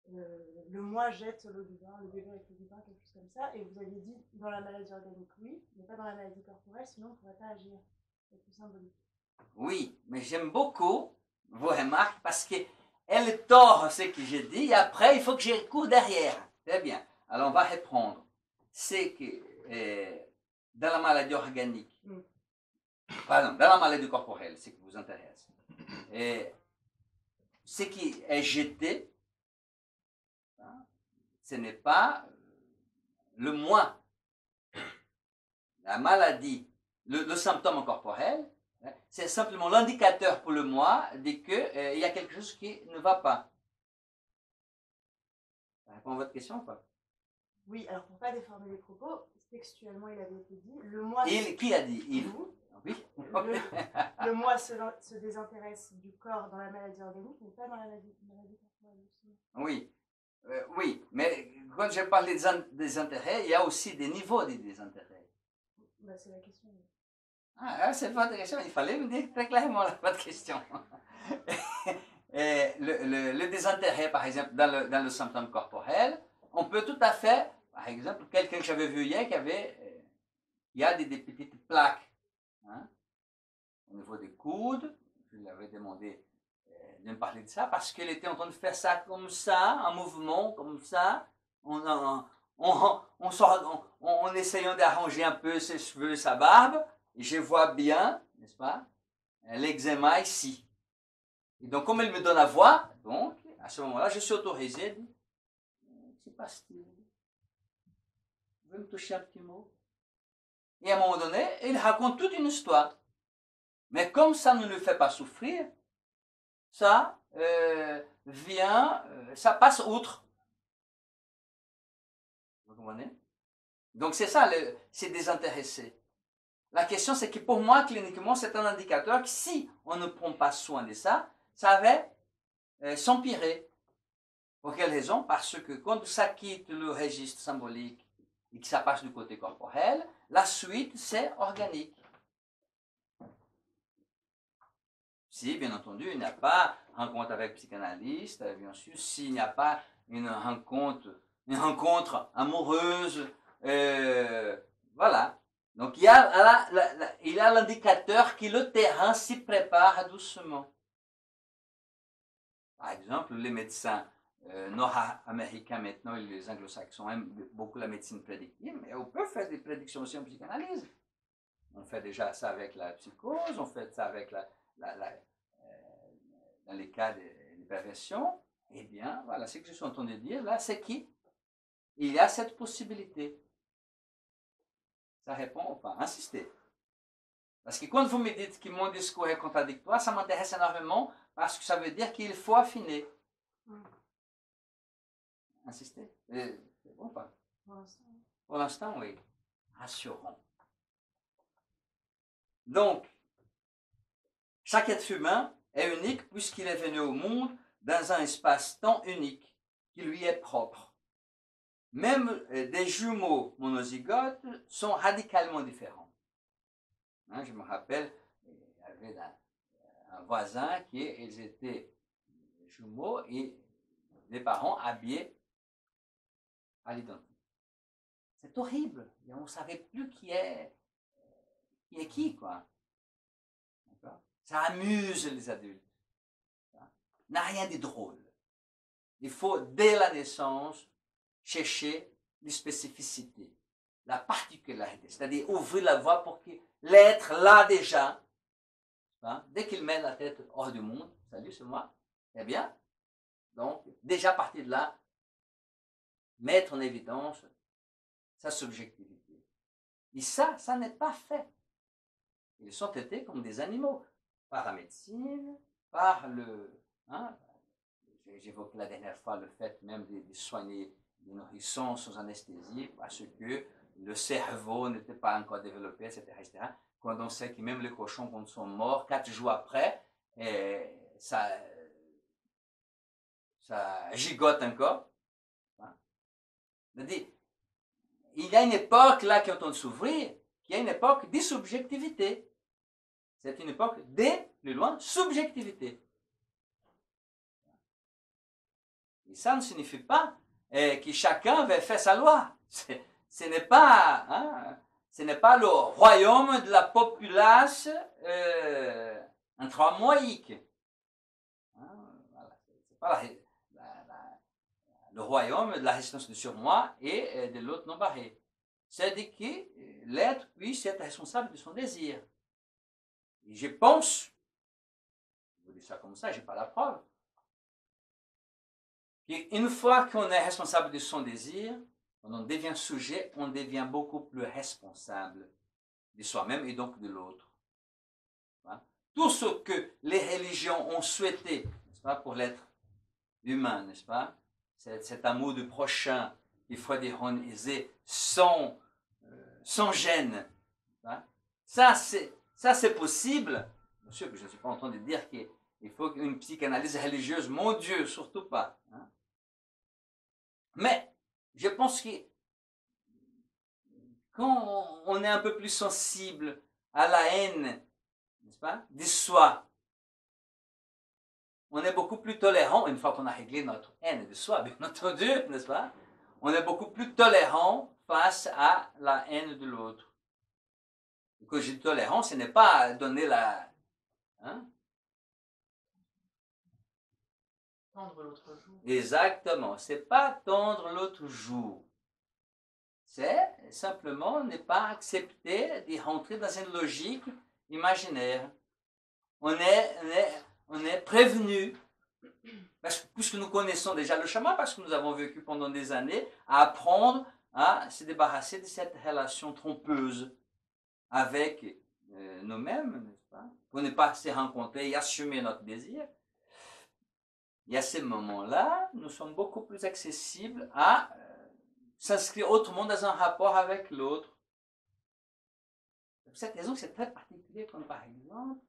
[SPEAKER 2] le moi jette l'eau du bain, le bébé avec l'eau du bain, quelque chose comme ça, et vous aviez dit dans la maladie organique oui, mais pas dans la maladie corporelle, sinon on ne pourrait pas agir. C'est plus symbolique.
[SPEAKER 3] Oui, mais j'aime beaucoup vos remarques parce qu'elle tord ce que j'ai dit et après il faut que je cours derrière. Très bien. Alors on va répondre. C'est que dans la maladie organique, pardon, dans la maladie corporelle, c'est ce qui vous intéresse, ce qui est jeté, hein, ce n'est pas le moi. La maladie, le symptôme corporel, c'est simplement l'indicateur pour le moi de qu'il y a quelque chose qui ne va pas. Ça répond à votre question ou pas?
[SPEAKER 2] Oui, alors pour ne pas déformer les propos, textuellement il avait été dit, le moi...
[SPEAKER 3] Qui a dit? Il.
[SPEAKER 2] Vous.
[SPEAKER 3] Oui.
[SPEAKER 2] Le moi se désintéresse du corps dans la maladie organique, mais pas dans la maladie corporelle.
[SPEAKER 3] Oui. Oui, mais quand je parle des intérêts, il y a aussi des niveaux de désintérêt.
[SPEAKER 2] Bah, c'est la question. Oui.
[SPEAKER 3] Ah, c'est votre question. Il fallait me dire très clairement votre question. Le désintérêt, par exemple, dans le symptôme corporel, on peut tout à fait, par exemple, quelqu'un que j'avais vu hier qui a des petites plaques, hein, au niveau des coudes. Je lui avais demandé de me parler de ça parce qu'elle était en train de faire ça comme ça, un mouvement comme ça, en essayant d'arranger un peu ses cheveux, sa barbe, et je vois bien, n'est-ce pas, l'eczéma ici. Et donc, comme elle me donne la voix, donc, à ce moment-là, je suis autorisé de dire, c'est pas style. Vous pouvez me toucher un petit mot? Et à un moment donné, il raconte toute une histoire. Mais comme ça ne le fait pas souffrir, ça ça passe outre. Vous comprenez? Donc c'est ça, c'est désintéressé. La question c'est que pour moi, cliniquement, c'est un indicateur que si on ne prend pas soin de ça, ça va s'empirer. Pour quelle raison? Parce que quand ça quitte le registre symbolique et que ça passe du côté corporel, la suite c'est organique. Si, bien entendu, il n'y a pas rencontre avec psychanalyste, bien sûr, s'il n'y a pas une rencontre amoureuse, voilà. Donc il y a l'indicateur que le terrain s'y prépare doucement. Par exemple, les médecins nord-américains maintenant, et les anglo-saxons aiment beaucoup la médecine prédictive, mais on peut faire des prédictions aussi en psychanalyse. On fait déjà ça avec la psychose, on fait ça avec dans les cas de perversion. Eh bien, voilà, ce que je suis en train de dire là, c'est qu'il y a cette possibilité. Ça répond ou pas? Insistez. Parce que quand vous me dites que mon discours est contradictoire, ça m'intéresse énormément parce que ça veut dire qu'il faut affiner. Insistez. C'est bon ou pas? Pour l'instant, oui. Rassurant. Donc, chaque être humain est unique puisqu'il est venu au monde dans un espace-temps unique qui lui est propre. Même des jumeaux monozygotes sont radicalement différents. Hein, je me rappelle, il y avait un voisin ils étaient jumeaux et les parents habillés à l'identique. C'est horrible. On ne savait plus qui est qui, quoi. Ça amuse les adultes. N'a rien de drôle. Il faut, dès la naissance, chercher la spécificité, la particularité, c'est-à-dire ouvrir la voie pour que l'être là déjà, hein, dès qu'il met la tête hors du monde, salut, c'est moi, eh bien, donc, déjà à partir de là, mettre en évidence sa subjectivité. Et ça n'est pas fait. Ils sont traités comme des animaux, par la médecine, par le... Hein, j'évoquais la dernière fois le fait même de soigner les nourrissons sans anesthésie parce que le cerveau n'était pas encore développé, etc., etc. Quand on sait que même les cochons, quand ils sont morts, 4 jours après, ça gigote encore. Hein. Il y a une époque là qui est en train de s'ouvrir, qui est une époque de subjectivité. C'est une époque de, plus loin, subjectivité. Et ça ne signifie pas que chacun va faire sa loi. Ce n'est pas, hein, ce n'est pas le royaume de la populace intramoïque. Hein, voilà. C'est pas le royaume de la résistance de surmoi et de l'autre non barré. C'est-à-dire que l'être puisse être responsable de son désir. Et je pense, je vous dis ça comme ça, je n'ai pas la preuve, qu'une fois qu'on est responsable de son désir, quand on devient sujet, on devient beaucoup plus responsable de soi-même et donc de l'autre. Hein? Tout ce que les religions ont souhaité, n'est-ce pas, pour l'être humain, n'est-ce pas, cet amour du prochain, il faut dire aisé, sans gêne. Hein? Ça, c'est possible. Bien sûr que je ne suis pas en train de dire qu'il faut une psychanalyse religieuse, mon Dieu, surtout pas. Hein? Mais je pense que quand on est un peu plus sensible à la haine, n'est-ce pas, de soi, on est beaucoup plus tolérant, une fois qu'on a réglé notre haine de soi, bien entendu, n'est-ce pas, on est beaucoup plus tolérant face à la haine de l'autre. Quand je dis tolérant, ce n'est pas donner la... Hein?
[SPEAKER 2] Tendre l'autre jour.
[SPEAKER 3] Exactement, c'est pas tendre l'autre jour. C'est simplement ne pas accepter de rentrer dans une logique imaginaire. On est prévenu, puisque nous connaissons déjà le chemin, parce que nous avons vécu pendant des années, à apprendre à se débarrasser de cette relation trompeuse avec nous-mêmes, n'est-ce pas? Pour ne pas se rencontrer et assumer notre désir. Et à ces moments-là, nous sommes beaucoup plus accessibles à s'inscrire autrement dans un rapport avec l'autre. Pour cette raison, c'est très particulier comme par exemple,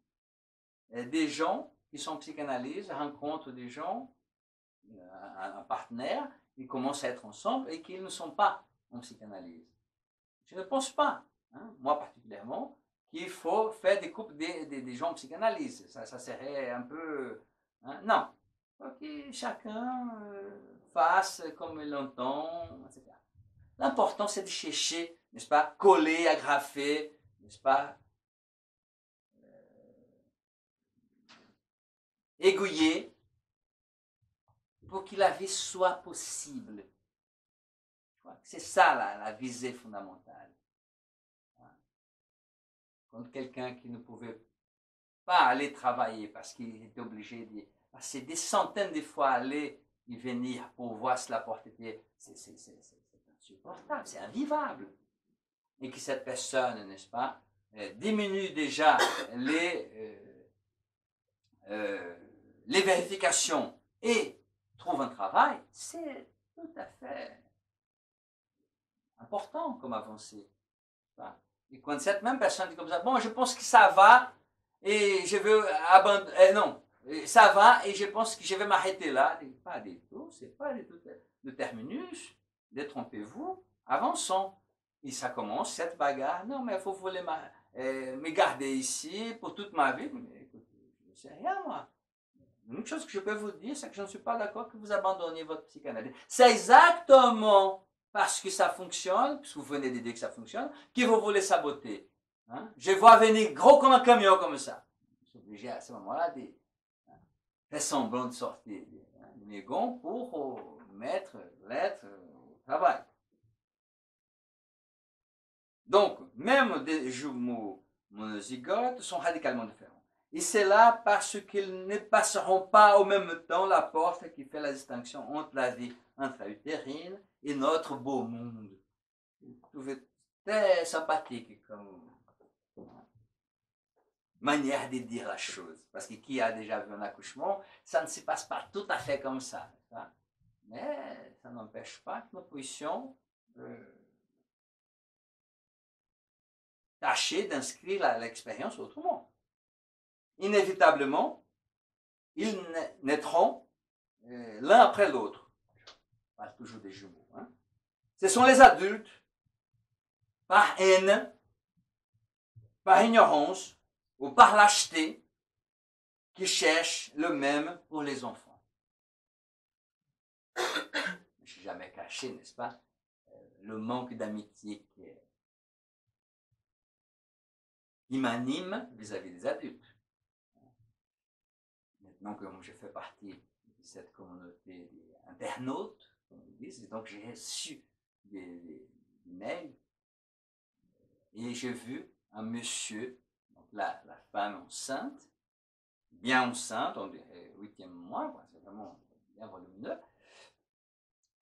[SPEAKER 3] des gens qui sont en psychanalyse rencontrent des gens, un partenaire, ils commencent à être ensemble et qu'ils ne sont pas en psychanalyse. Je ne pense pas, hein, moi particulièrement, qu'il faut faire des couples des gens en psychanalyse. Ça serait un peu... Hein, non. Il faut que chacun fasse comme il l'entend, etc. L'important, c'est de chercher, n'est-ce pas, coller, agrafer, n'est-ce pas, aiguiller, pour que la vie soit possible. C'est ça la visée fondamentale. Quand quelqu'un qui ne pouvait pas aller travailler parce qu'il était obligé de passer des centaines de fois aller et venir pour voir si la porte était... C'est insupportable, c'est invivable. Et que cette personne, n'est-ce pas, diminue déjà les vérifications et trouve un travail, c'est tout à fait important comme avancée. Et quand cette même personne dit comme ça, bon, je pense que ça va et je veux abandonner, non, ça va et je pense que je vais m'arrêter là. Pas du tout, c'est pas du tout le terminus, détrompez-vous, avançons. Et ça commence, cette bagarre, non, mais il faut voler me garder ici pour toute ma vie. Mais écoute, je ne sais rien, moi. L'unique chose que je peux vous dire, c'est que je ne suis pas d'accord que vous abandonniez votre psychanalyse. C'est exactement parce que ça fonctionne, puisque vous venez de dire que ça fonctionne, que vous voulez saboter. Hein? Je vois venir gros comme un camion comme ça. Je suis obligé à ce moment-là de faire semblant de sortir de mes gonds pour mettre l'être au travail. Donc, même des jumeaux monozygotes sont radicalement différents. Et c'est là parce qu'ils ne passeront pas au même temps la porte qui fait la distinction entre la vie intra-utérine et notre beau monde. Vous trouvez très sympathique comme manière de dire la chose. Parce que qui a déjà vu un accouchement, ça ne se passe pas tout à fait comme ça. Mais ça n'empêche pas que nous puissions tâcher d'inscrire l'expérience autrement. Inévitablement, ils naîtront l'un après l'autre. Je parle toujours des jumeaux. Hein. Ce sont les adultes, par haine, par ignorance ou par lâcheté, qui cherchent le même pour les enfants. Je ne suis jamais caché, n'est-ce pas, le manque d'amitié qui m'anime vis-à-vis des adultes. Maintenant que je fais partie de cette communauté d'internautes, comme ils disent, donc j'ai reçu des mails et j'ai vu un monsieur, donc la femme enceinte, bien enceinte, on dirait 8e mois, c'est vraiment bien volumineux,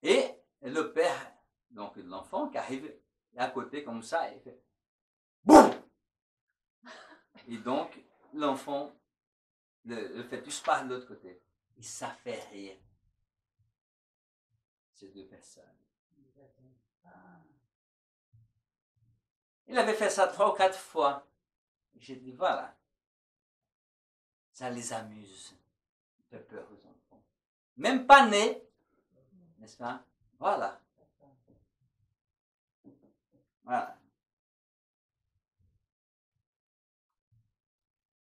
[SPEAKER 3] et le père donc de l'enfant qui arrive à côté comme ça et fait boum, et donc l'enfant, le fœtus part de l'autre côté. Et ça fait rire ces deux personnes. Il avait fait ça 3 ou 4 fois. J'ai dit, voilà, ça les amuse de faire peur aux enfants. Même pas nés, n'est-ce pas? Voilà. Voilà.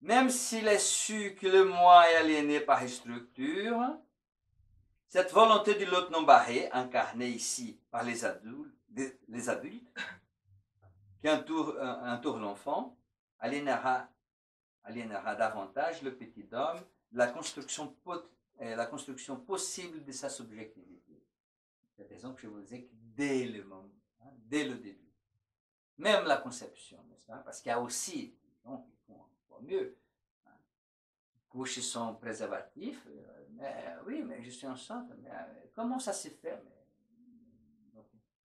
[SPEAKER 3] Même s'il est su que le moi est aliéné par structure, cette volonté du lot non barré, incarnée ici par les adultes qui entourent l'enfant, aliénera davantage le petit homme de la construction possible de sa subjectivité. C'est la raison que je vous disais que dès le moment, dès le début, même la conception, n'est-ce pas? Parce qu'il y a aussi des gens qui font encore mieux. Couches sans préservatif, mais oui, mais je suis enceinte, mais comment ça s'est fait?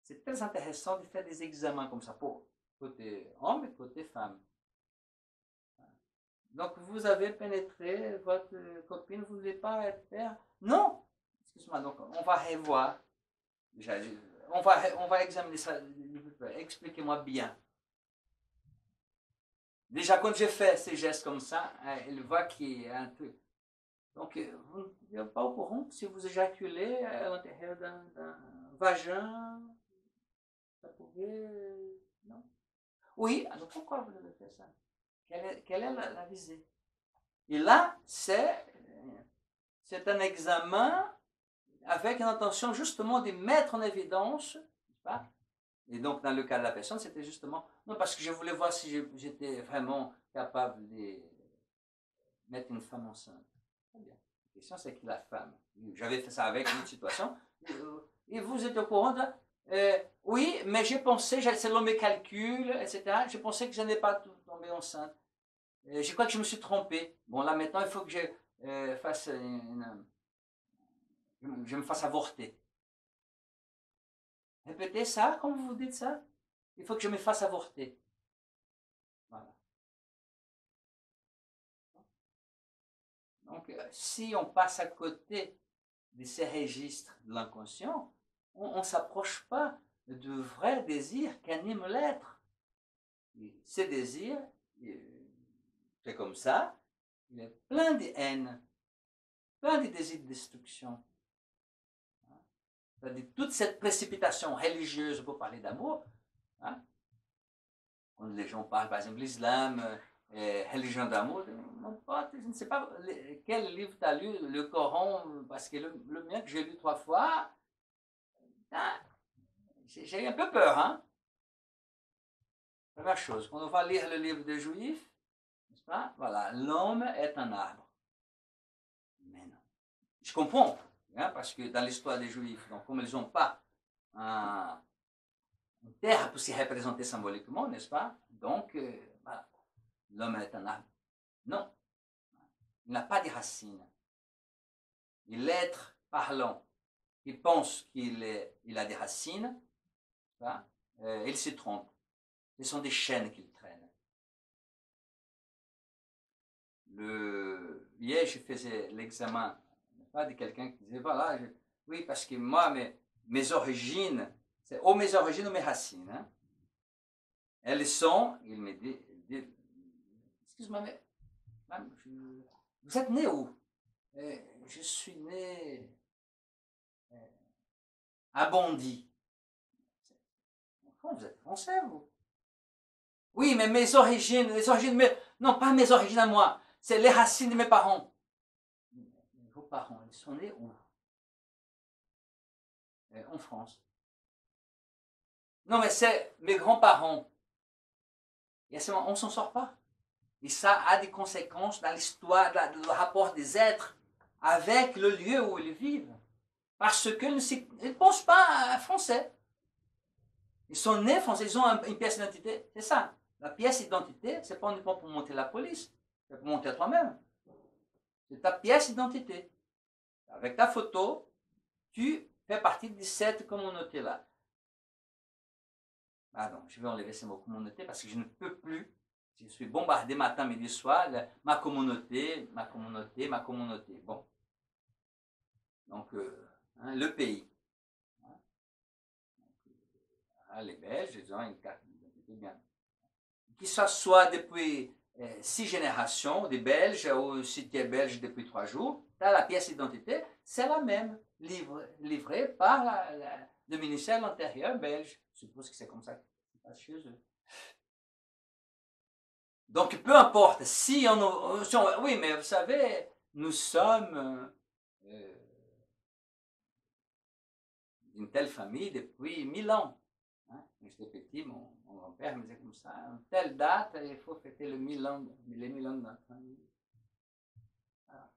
[SPEAKER 3] C'est très intéressant de faire des examens comme ça, pour côté homme et côté femme. Donc vous avez pénétré, votre copine ne voulait pas être père? Non! Excuse-moi, donc on va revoir. On va examiner ça. Expliquez-moi bien. Déjà, quand j'ai fait ces gestes comme ça, elle voit qu'il y a un truc. Donc, vous n'êtes pas au courant que si vous éjaculez à l'intérieur d'un vagin, ça pouvait... Non? Oui, alors pourquoi vous avez fait ça? Quelle est la visée? Et là, c'est un examen avec une intention justement de mettre en évidence, n'est-ce pas? Et donc, dans le cas de la personne, c'était justement, non, parce que je voulais voir si j'étais vraiment capable de mettre une femme enceinte. Très bien. La question, c'est que la femme, j'avais fait ça avec une situation, et vous êtes au courant de, oui, mais j'ai pensé, selon mes calculs, etc., j'ai pensé que je n'ai pas tombé enceinte. Je crois que je me suis trompé. Bon, là, maintenant, il faut que je fasse je me fasse avorter. Répétez ça, comme vous dites ça. Il faut que je me fasse avorter. Voilà. Donc, si on passe à côté de ces registres de l'inconscient, on ne s'approche pas de vrais désirs qu'anime l'être. Ces désirs, c'est comme ça, il est plein de haine, plein de désirs de destruction. C'est-à-dire toute cette précipitation religieuse pour parler d'amour, hein, quand les gens parlent par exemple de l'islam, religion d'amour, mon pote, je ne sais pas quel livre tu as lu, le Coran, parce que le mien que j'ai lu 3 fois, hein, j'ai eu un peu peur. Hein? Première chose, quand on va lire le livre des Juifs, n'est-ce pas? Voilà, l'homme est un arbre. Mais non. Je comprends, hein, parce que dans l'histoire des Juifs, donc, comme ils n'ont pas un une terre pour s'y représenter symboliquement, n'est-ce pas? Donc, voilà. L'homme est un arbre. Non, il n'a pas de racines. Et l'être parlant, qui pense qu'il a des racines, il se trompe. Ce sont des chaînes qu'il traîne. Hier, je faisais l'examen de quelqu'un qui disait, voilà, oui, parce que moi, mes origines, c'est ou mes origines ou mes racines. Hein. Elles sont, il me dit excuse-moi, mais vous êtes né où? Je suis né à Bondy. Vous êtes français, vous? Oui, mais mes origines, non, pas mes origines à moi, c'est les racines de mes parents. Vos parents, ils sont nés où? En France. Non, mais c'est mes grands-parents. Et à ce moment, on ne s'en sort pas. Et ça a des conséquences dans l'histoire, dans le rapport des êtres avec le lieu où ils vivent. Parce qu'ils ne pensent pas français. Ils sont nés français, ils ont une pièce d'identité. C'est ça. La pièce d'identité, ce n'est pas uniquement pour monter la police, c'est pour monter à toi-même. C'est ta pièce d'identité. Avec ta photo, tu fais partie de cette communauté-là. Ah non, je vais enlever ces mots communauté parce que je ne peux plus. Je suis bombardé matin, midi, soir. Ma communauté. Bon. Donc, le pays. Les Belges, ils ont une carte d'identité bien. Que ça soit depuis 6 générations des Belges ou si tu es belge depuis 3 jours, tu as la pièce d'identité, c'est la même, livrée par le ministère de l'Intérieur belge. Je suppose que c'est comme ça que ça passe chez eux. Donc, peu importe, si oui, mais vous savez, nous sommes d'une telle famille depuis 1000 ans. Hein? Quand j'étais petit, mon grand-père me disait comme ça, à une telle date, il faut fêter les 1000 ans de notre famille. Alors,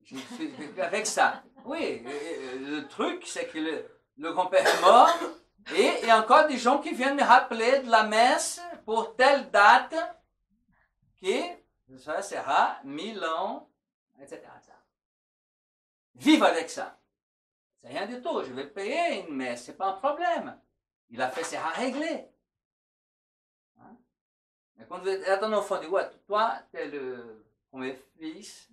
[SPEAKER 3] je suis avec ça. Oui, le truc, c'est que le grand-père est mort, et il y a encore des gens qui viennent me rappeler de la messe pour telle date, que ça sera 1000 ans, etc. Vive avec ça. C'est rien du tout. Je vais payer une messe, c'est pas un problème. Il a fait, c'est à régler. Hein? Mais quand vous êtes un enfant, dit, ouais, toi, tu es le premier fils,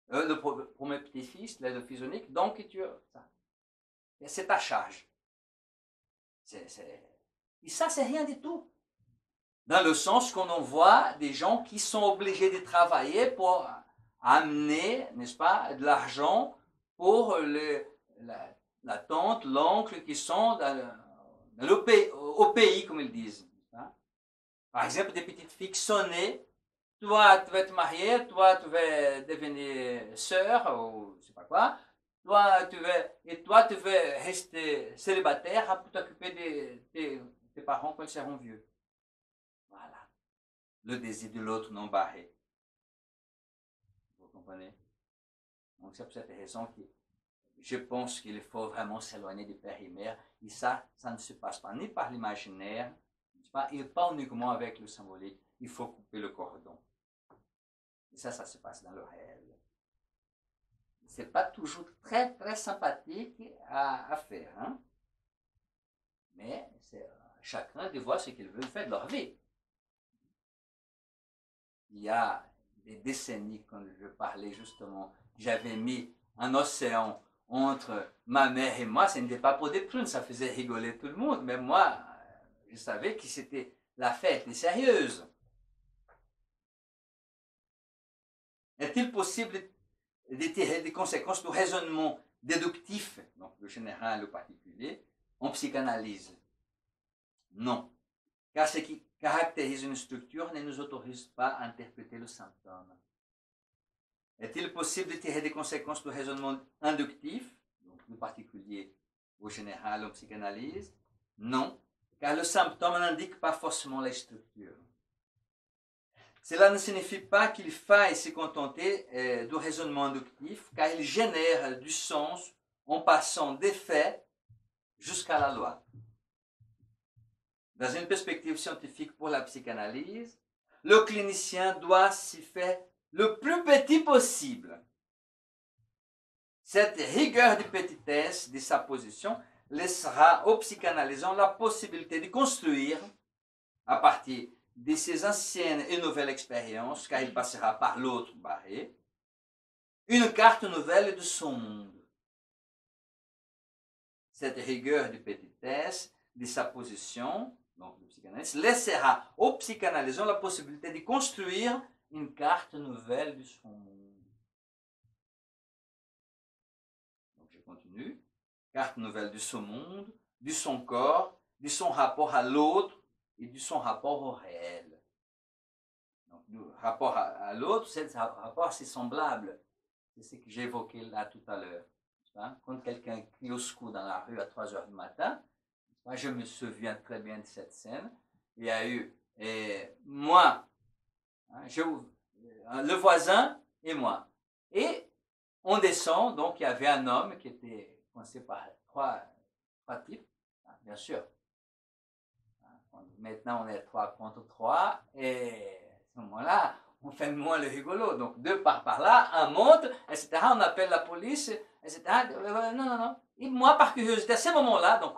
[SPEAKER 3] le premier petit-fils, le fils unique, donc tu ça. C'est ta charge. Et ça, c'est rien du tout. Dans le sens qu'on envoie des gens qui sont obligés de travailler pour amener, n'est-ce pas, de l'argent pour la tante, l'oncle qui sont au pays, comme ils disent. Hein? Par exemple, des petites filles qui sont nées, toi, tu vas te marier, toi, tu vas devenir sœur, ou je sais pas quoi, toi, tu vas rester célibataire pour t'occuper de tes parents quand ils seront vieux. Voilà. Le désir de l'autre non barré. Vous comprenez? Donc c'est pour cette raison que je pense qu'il faut vraiment s'éloigner du père et mère. Et ça ne se passe pas ni par l'imaginaire, et pas uniquement avec le symbolique. Il faut couper le cordon. Et ça se passe dans le réel. Ce n'est pas toujours très, très sympathique à faire. Hein? Mais chacun de voir ce qu'il veut faire de leur vie. Il y a des décennies, quand je parlais justement, j'avais mis un océan entre ma mère et moi, ce n'était pas pour des prunes, ça faisait rigoler tout le monde, mais moi, je savais que c'était la fête était sérieuse. Est-il possible de tirer des conséquences du raisonnement déductif, donc le général et le particulier, en psychanalyse? Non, car ce qui caractérise une structure ne nous autorise pas à interpréter le symptôme. Est-il possible de tirer des conséquences du raisonnement inductif, donc du particulier au général en psychanalyse? Non, car le symptôme n'indique pas forcément la structure. Cela ne signifie pas qu'il faille se contenter du raisonnement inductif, car il génère du sens en passant des faits jusqu'à la loi. dans une perspective scientifique pour la psychanalyse, le clinicien doit s'y faire le plus petit possible. Cette rigueur de petitesse de sa position laissera au psychanalysant la possibilité de construire, à partir de ses anciennes et nouvelles expériences, car il passera par l'autre barré, une carte nouvelle de son monde. Cette rigueur de petitesse de sa position, donc le psychanalyste, laissera au psychanalysant la possibilité de construire une carte nouvelle de son monde. Donc je continue. Carte nouvelle de son monde, de son corps, de son rapport à l'autre et de son rapport au réel. Donc, le rapport à l'autre, c'est un rapport assez semblable. C'est ce que j'ai évoqué là tout à l'heure. Quand quelqu'un crie au secours dans la rue à 3 heures du matin, je me souviens très bien de cette scène. Il y a eu moi, le voisin et moi. Et on descend, donc il y avait un homme qui était coincé par trois types, bien sûr. Maintenant, on est 3 contre 3, et à ce moment-là, on fait moins le rigolo. Donc, 2 par là, un monte, etc. On appelle la police, etc. Non. Et moi, par curiosité, à ce moment-là, donc,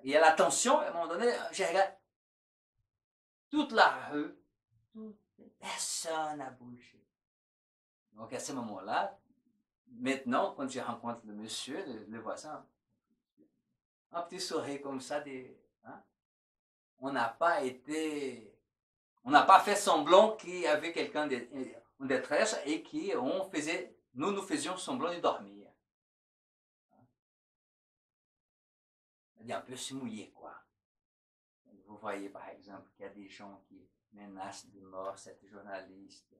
[SPEAKER 3] il y a la tension, à un moment donné, j'ai regardé toute la rue, personne n'a bougé. Donc, à ce moment-là, maintenant, quand je rencontre le monsieur, le voisin, un petit sourire comme ça, on n'a pas fait semblant qu'il y avait quelqu'un en détresse et nous faisions semblant de dormir. C'est-à-dire un peu se mouiller, quoi. Vous voyez, par exemple, qu'il y a des gens qui menacent de mort cette journaliste.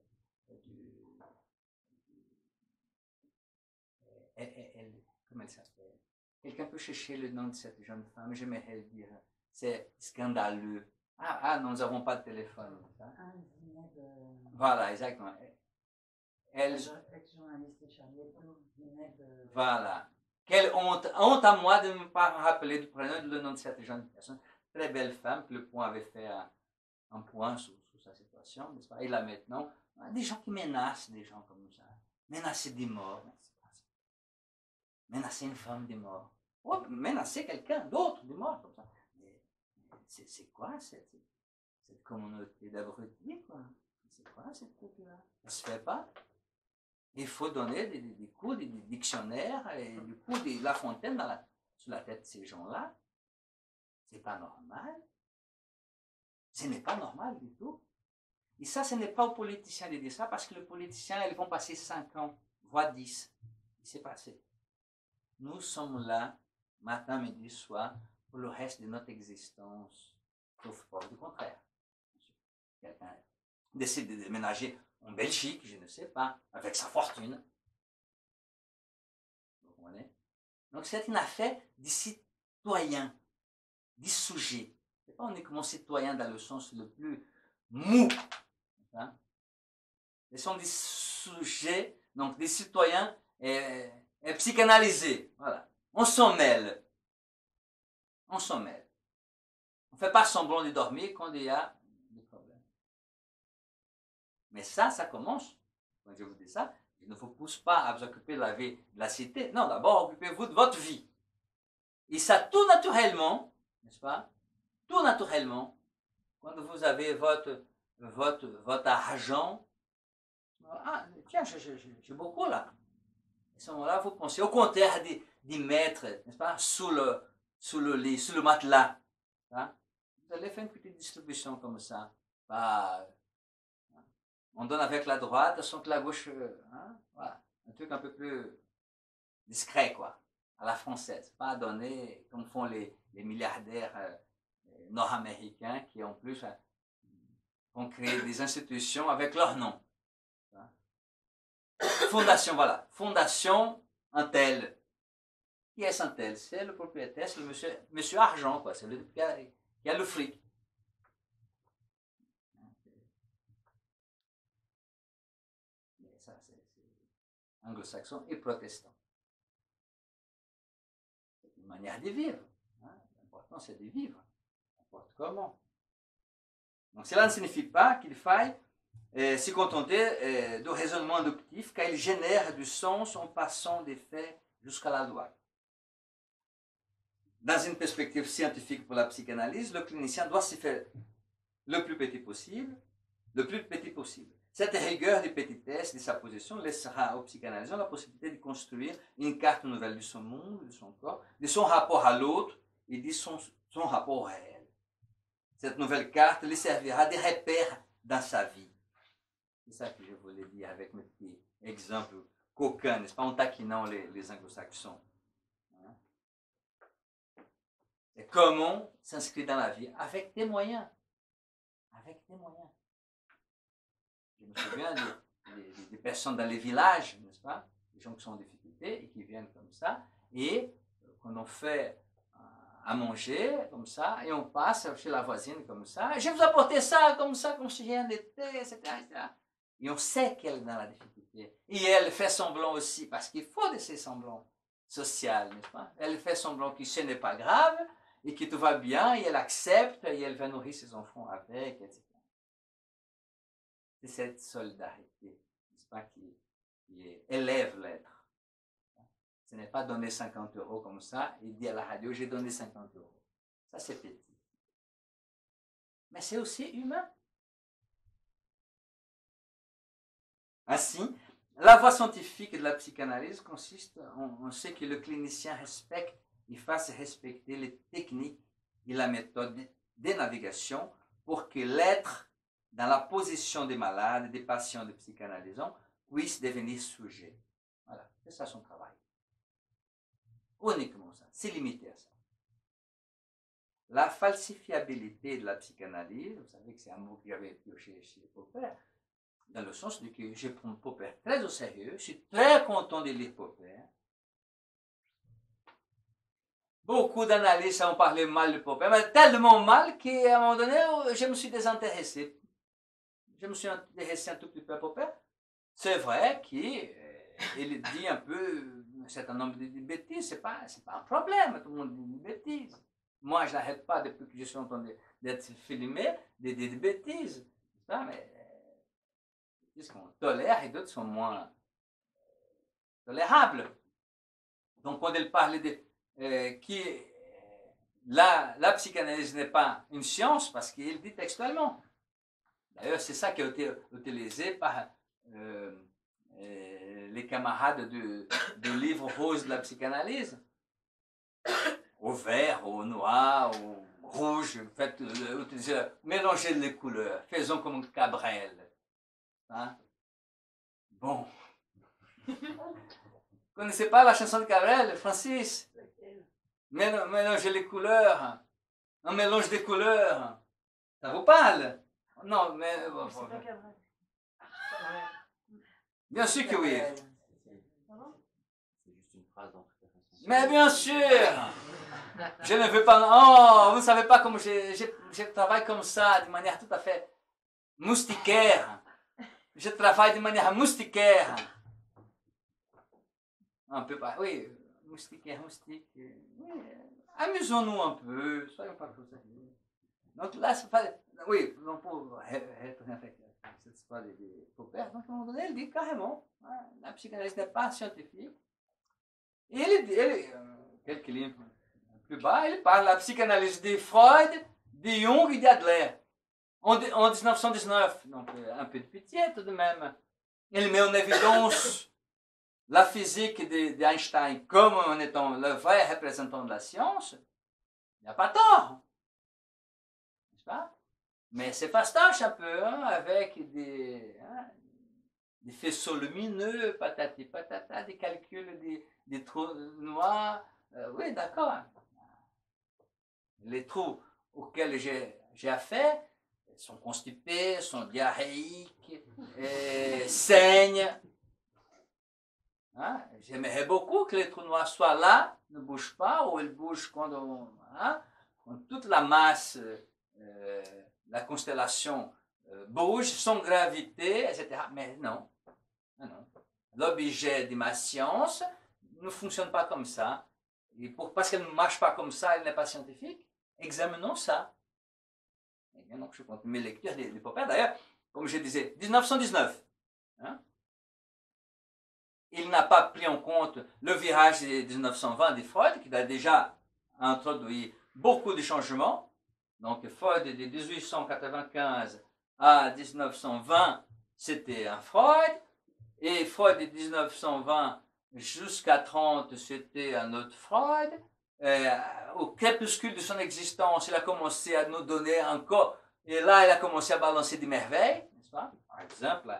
[SPEAKER 3] Comment elle s'appelle? Quelqu'un peut chercher le nom de cette jeune femme, j'aimerais le dire. C'est scandaleux. Non, nous n'avons pas de téléphone. Voilà, exactement. Voilà. Quelle honte. Honte à moi de ne pas me rappeler du prénom et le nom de cette jeune personne. Très belle femme, que le Point avait fait un point sur sa situation, n'est-ce pas? Et là maintenant, des gens qui menacent des gens comme ça. Menacer des morts. Menacer une femme de mort. Oh, menacer quelqu'un d'autre de mort comme ça. C'est quoi cette communauté d'abrutis, quoi? C'est quoi cette truc-là? Ça se fait pas. Il faut donner des coups, des dictionnaires, et du coup de La Fontaine sur la tête de ces gens-là. C'est pas normal. Ce n'est pas normal du tout. Et ça, ce n'est pas aux politiciens de dire ça, parce que les politiciens, ils vont passer 5 ans, voire 10. C'est passé. Nous sommes là, matin, midi, soir, pour le reste de notre existence. Sauf pas du contraire. Quelqu'un décide de déménager en Belgique, je ne sais pas, avec sa fortune. Vous comprenez? Donc c'est une affaire des citoyens, des sujets. Ce n'est pas uniquement citoyens dans le sens le plus mou. Hein? Ce sont des sujets, donc des citoyens psychanalysés. Voilà. On s'en mêle. On s'en mêle. On ne fait pas semblant de dormir quand il y a des problèmes. Mais ça commence. Quand je vous dis ça, il ne vous pousse pas à vous occuper de la vie de la cité. Non, d'abord, occupez-vous de votre vie. Et ça, tout naturellement, n'est-ce pas? Tout naturellement, quand vous avez votre argent, tiens, j'ai beaucoup là. À ce moment-là, vous pensez au contraire d'y mettre, n'est-ce pas, sous le lit, sous le matelas. Hein? Vous allez faire une petite distribution comme ça. On donne avec la droite, sans que la gauche, voilà, un truc un peu plus discret, quoi, à la française. Pas donner comme font les milliardaires nord-américains qui en plus ont créé des institutions avec leur nom. Fondation, voilà, Fondation un tel. Qui est un tel? C'est le propriétaire, c'est le monsieur Argent, quoi. C'est lui qui a le fric. Mais ça, c'est anglo-saxon et protestant. C'est une manière de vivre. L'important, c'est de vivre. n'importe comment. Donc cela ne signifie pas qu'il faille se contenter du raisonnement inductif, car il génère du sens en passant des faits jusqu'à la loi. Dans une perspective scientifique pour la psychanalyse, le clinicien doit se faire le plus petit possible, le plus petit possible. Cette rigueur de petitesse de sa position laissera au psychanalysant la possibilité de construire une carte nouvelle de son monde, de son corps, de son rapport à l'autre et de son rapport au réel. Cette nouvelle carte lui servira de repère dans sa vie. C'est ça que je voulais dire avec mes petits exemples coquins, n'est-ce pas, en taquinant les anglo-saxons. Et comment s'inscrire dans la vie avec des moyens. Avec des moyens. Je me souviens des personnes dans les villages, n'est-ce pas, des gens qui sont en difficulté et qui viennent comme ça, et quand on fait à manger comme ça, et on passe chez la voisine comme ça, je vais vous apporter ça, comme si rien n'était, etc., etc. Et on sait qu'elle est dans la difficulté. Et elle fait semblant aussi, parce qu'il faut de ces semblants sociaux, n'est-ce pas? Elle fait semblant que ce n'est pas grave, et que tout va bien, et elle accepte, et elle va nourrir ses enfants avec, etc. C'est cette solidarité, n'est-ce pas, qui élève l'être. Ce n'est pas donner 50 € comme ça, et dire à la radio, j'ai donné 50 €. Ça, c'est petit. Mais c'est aussi humain. Ainsi, la voie scientifique de la psychanalyse consiste en ce que le clinicien respecte et fasse respecter les techniques et la méthode de navigation pour que l'être, dans la position des malades, des patients, des psychanalysants, puisse devenir sujet. Voilà, c'est ça son travail. Uniquement ça, c'est limité à ça. La falsifiabilité de la psychanalyse, vous savez que c'est un mot que j'avais pioché chez Popper, dans le sens de que je prends Popper très au sérieux, je suis très content de lire Popper. Beaucoup d'analystes ont parlé mal de Popper, mais tellement mal qu'à un moment donné, je me suis désintéressé. Je me suis intéressé un tout petit peu à Popper. C'est vrai qu'il dit un peu un certain nombre de bêtises, c'est pas un problème, tout le monde dit des bêtises. Moi, je n'arrête pas depuis que je suis en train d'être filmé, des bêtises. Mais qu'on tolère et d'autres sont moins tolérables. Donc, quand elle parle de la psychanalyse n'est pas une science, parce qu'il dit textuellement. D'ailleurs, c'est ça qui a été utilisé par les camarades du livre rose de la psychanalyse. Au vert, au noir, au rouge, faites, mélangez les couleurs, faisons comme Cabrel. Hein? Bon. Vous ne connaissez pas la chanson de Cabrel, Francis? Mélangez les couleurs, un mélange des couleurs. Ça vous parle? Non, mais... Bon,
[SPEAKER 2] c'est pas Cabrel.
[SPEAKER 3] Bien sûr que oui.
[SPEAKER 1] C'est juste une phrase dans toute la chanson.
[SPEAKER 3] Mais bien sûr! Je ne veux pas... Oh, vous ne savez pas comment je travaille comme ça, de manière tout à fait moustiquaire. Je travaille de manière moustiquaire. Un peu pas... Oui, moustiquaire, moustique. Oui, amusons-nous un peu, soyons pas trop sérieux. Donc là, c'est pas... Oui, donc pour retourner avec cette histoire de Popper, donc à un moment donné, il dit carrément, hein, la psychanalyse n'est pas scientifique. Et il dit, quelques lignes plus bas, il parle de la psychanalyse de Freud, de Jung et d'Adler. En 1919, donc un peu de pitié tout de même. Il met en évidence la physique d'Einstein comme en étant le vrai représentant de la science. Il n'y a pas tort. N'est-ce pas? Mais c'est fastoche un peu, hein, avec des faisceaux lumineux, patati patata, des calculs, des trous noirs. Oui, d'accord. Les trous auxquels j'ai affaire sont constipés, sont diarrhéiques, saignent. Hein? J'aimerais beaucoup que les trous noirs soient là, ne bougent pas, ou ils bougent quand toute la masse, la constellation bouge, sans gravité, etc. Mais non. Non. L'objet de ma science ne fonctionne pas comme ça. Et parce qu'elle ne marche pas comme ça, elle n'est pas scientifique. Examinons ça. Eh bien, donc, je continue mes lectures des Popper. D'ailleurs, comme je disais, 1919. Hein, il n'a pas pris en compte le virage des 1920 de Freud, qui a déjà introduit beaucoup de changements. Donc, Freud de 1895 à 1920, c'était un Freud. Et Freud de 1920 jusqu'à 30, c'était un autre Freud. Au crépuscule de son existence, il a commencé à nous donner encore, et là, il a commencé à balancer des merveilles, n'est-ce pas? Par exemple,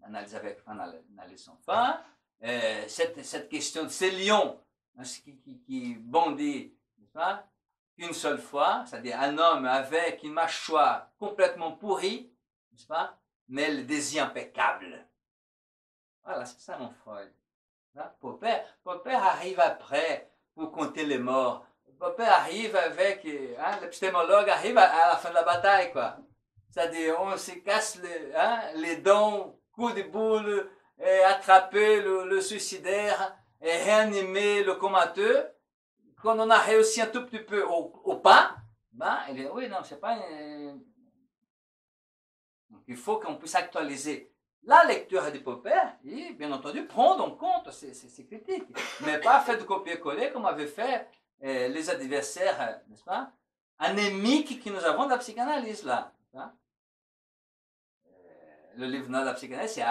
[SPEAKER 3] l'analyse avec analyse sans fin, cette question de ces lions hein, qui bondit, n'est-ce pas? Une seule fois, c'est-à-dire un homme avec une mâchoire complètement pourrie, n'est-ce pas? Mais le désir impeccable. Voilà, c'est ça mon Freud. Popper arrive après pour compter les morts. Popper arrive avec, l'épistémologue arrive à la fin de la bataille, quoi. C'est-à-dire, on se casse les dents, coup de boule, et attraper le suicidaire, et réanimer le comateux. Quand on a réussi un tout petit peu au pas, il dit, oui, non, c'est pas... Donc, il faut qu'on puisse actualiser la lecture de Popper et, bien entendu, prendre en compte ces critiques. Mais pas faire de copier-coller comme avaient fait les adversaires, n'est-ce pas, anémiques que nous avons de la psychanalyse, là. Hein? Le livre de la psychanalyse,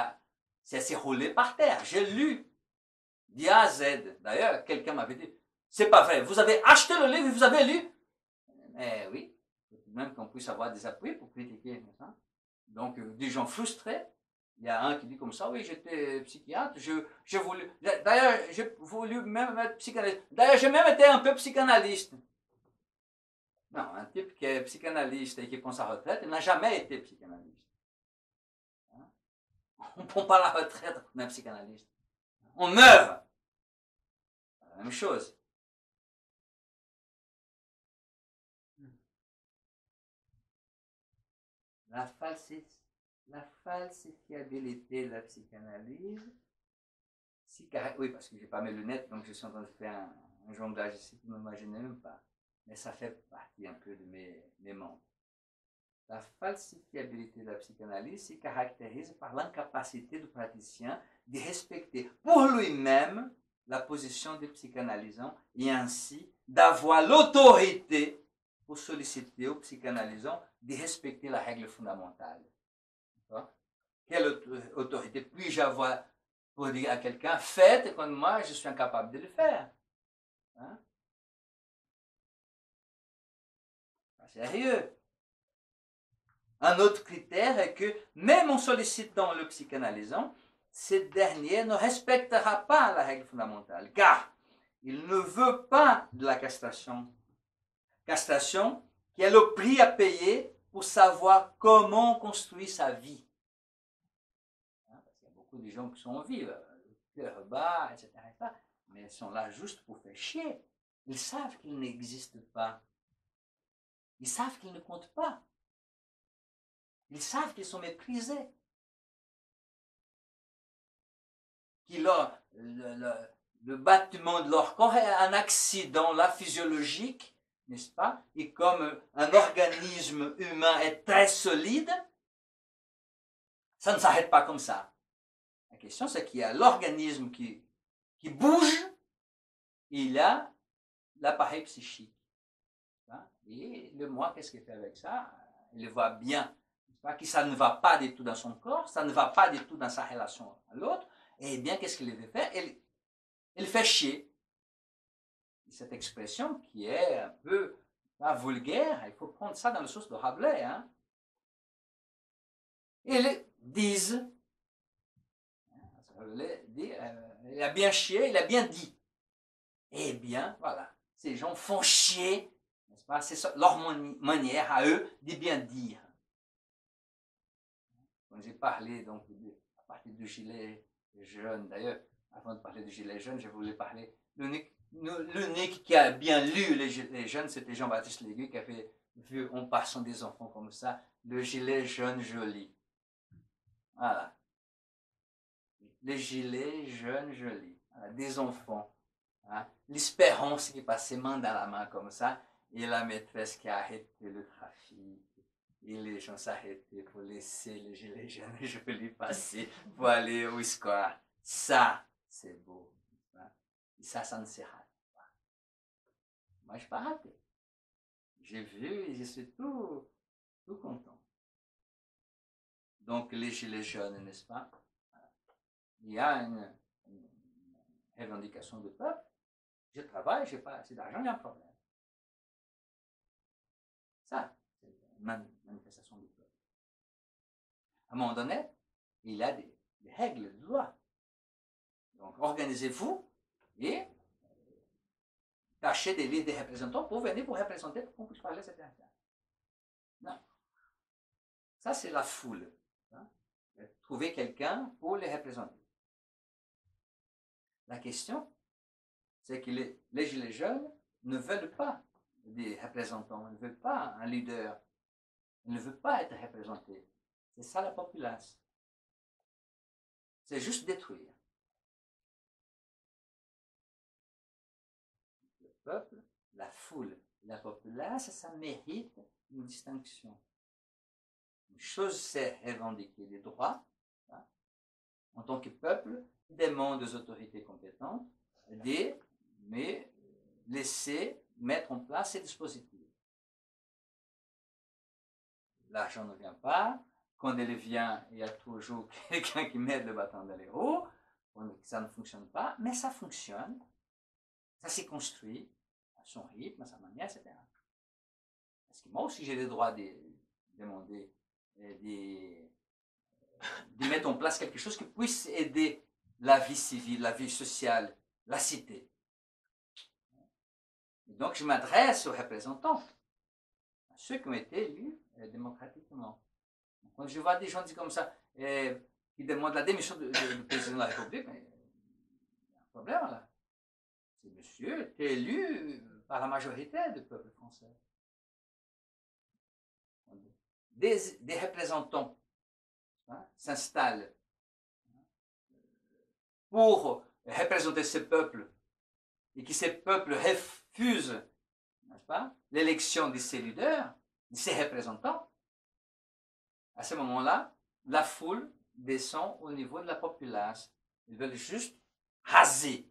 [SPEAKER 3] c'est assez roulé par terre. J'ai lu d'A à Z. D'ailleurs, quelqu'un m'avait dit, c'est pas vrai, vous avez acheté le livre et vous avez lu. Mais oui, même qu'on puisse avoir des appuis pour critiquer. Hein? Donc, des gens frustrés. Il y a un qui dit comme ça, oui, j'étais psychiatre, d'ailleurs, j'ai voulu même être psychanalyste. D'ailleurs, j'ai même été un peu psychanalyste. Non, un type qui est psychanalyste et qui prend sa retraite, il n'a jamais été psychanalyste. Hein? On ne prend pas la retraite quand on est psychanalyste. On meurt. La même chose. La falsifiabilité de la psychanalyse. Oui, parce que je n'ai pas mes lunettes, donc je suis en train de faire un jonglage ici que vous n'imaginez même pas. Mais ça fait partie un peu de mes membres. La falsifiabilité de la psychanalyse se caractérise par l'incapacité du praticien de respecter pour lui-même la position du psychanalysant et ainsi d'avoir l'autorité pour solliciter au psychanalysant de respecter la règle fondamentale. Quelle autorité puis-je avoir pour dire à quelqu'un, faites quand moi je suis incapable de le faire? Hein? C'est sérieux. Un autre critère est que même en sollicitant le psychanalysant, ce dernier ne respectera pas la règle fondamentale, car il ne veut pas de la castration. Castration qui est le prix à payer pour savoir comment construire sa vie. Parce qu'il y a beaucoup de gens qui sont en vie, le cœur bas, etc., mais ils sont là juste pour faire chier. Ils savent qu'ils n'existent pas. Ils savent qu'ils ne comptent pas. Ils savent qu'ils sont méprisés. Le battement de leur corps est un accident là, physiologique, n'est-ce pas? Et comme un organisme humain est très solide, ça ne s'arrête pas comme ça. La question, c'est qu'il y a l'organisme qui bouge, et il y a l'appareil psychique. Et le moi, qu'est-ce qu'il fait avec ça? Il le voit bien, que ça ne va pas du tout dans son corps, ça ne va pas du tout dans sa relation à l'autre, et bien, qu'est-ce qu'il veut faire? Il fait chier. Et cette expression qui est un peu vulgaire, il faut prendre ça dans le sens de Rabelais. Hein? Ils disent, il a bien chié, il a bien dit. Eh bien, voilà, ces gens font chier, n'est-ce pas? C'est leur manière à eux de bien dire. Quand j'ai parlé, donc, à partir du gilet jaune, d'ailleurs, avant de parler du gilet jaune, je voulais parler. L'unique qui a bien lu les gilets jaunes, c'était Jean-Baptiste Légué qui avait vu, en passant des enfants comme ça, le gilet jaune joli. Voilà. Les gilets jaunes jolis. Voilà, des enfants. Hein. L'espérance qui passait main dans la main comme ça, et la maîtresse qui a arrêté le trafic. et les gens s'arrêtaient pour laisser les gilets jaunes jolis passer pour aller au square. Ça, c'est beau. Et ça ne s'est raté pas. Moi, je n'ai pas raté. J'ai vu et je suis tout content. Donc, les gilets jaunes, n'est-ce pas? Il y a une revendication du peuple. Je travaille, je n'ai pas assez d'argent, il y a un problème. Ça, c'est une manifestation du peuple. À un moment donné, il y a des règles de loi. Donc, organisez-vous et tâchez d'élire des représentants pour venir vous représenter pour qu'on puisse parler de cette affaire. Non. Ça, c'est la foule. Hein? Trouver quelqu'un pour les représenter. La question, c'est que les gilets jaunes ne veulent pas des représentants, ils ne veulent pas un leader, ils ne veulent pas être représentés. C'est ça la populace. C'est juste détruire. Le peuple, la foule, la populace, ça mérite une distinction. Une chose, c'est revendiquer les droits. Hein, en tant que peuple, demande aux autorités compétentes mais laisser mettre en place ces dispositifs. L'argent ne vient pas. Quand il vient, il y a toujours quelqu'un qui met le bâton dans les roues. Ça ne fonctionne pas, mais ça fonctionne. Ça s'est construit à son rythme, à sa manière, etc. Parce que moi aussi, j'ai le droit de demander, de mettre en place quelque chose qui puisse aider la vie civile, la vie sociale, la cité. Et donc, je m'adresse aux représentants, à ceux qui ont été élus démocratiquement. Quand je vois des gens dire comme ça, qui demandent la démission du président de la République, mais il y a un problème là. C'est monsieur est élu par la majorité du peuple français. Des représentants hein, s'installent pour représenter ce peuple et que ces peuples refusent, n'est-ce pas, l'élection de ces leaders, de ces représentants. À ce moment-là, la foule descend au niveau de la populace. Ils veulent juste raser.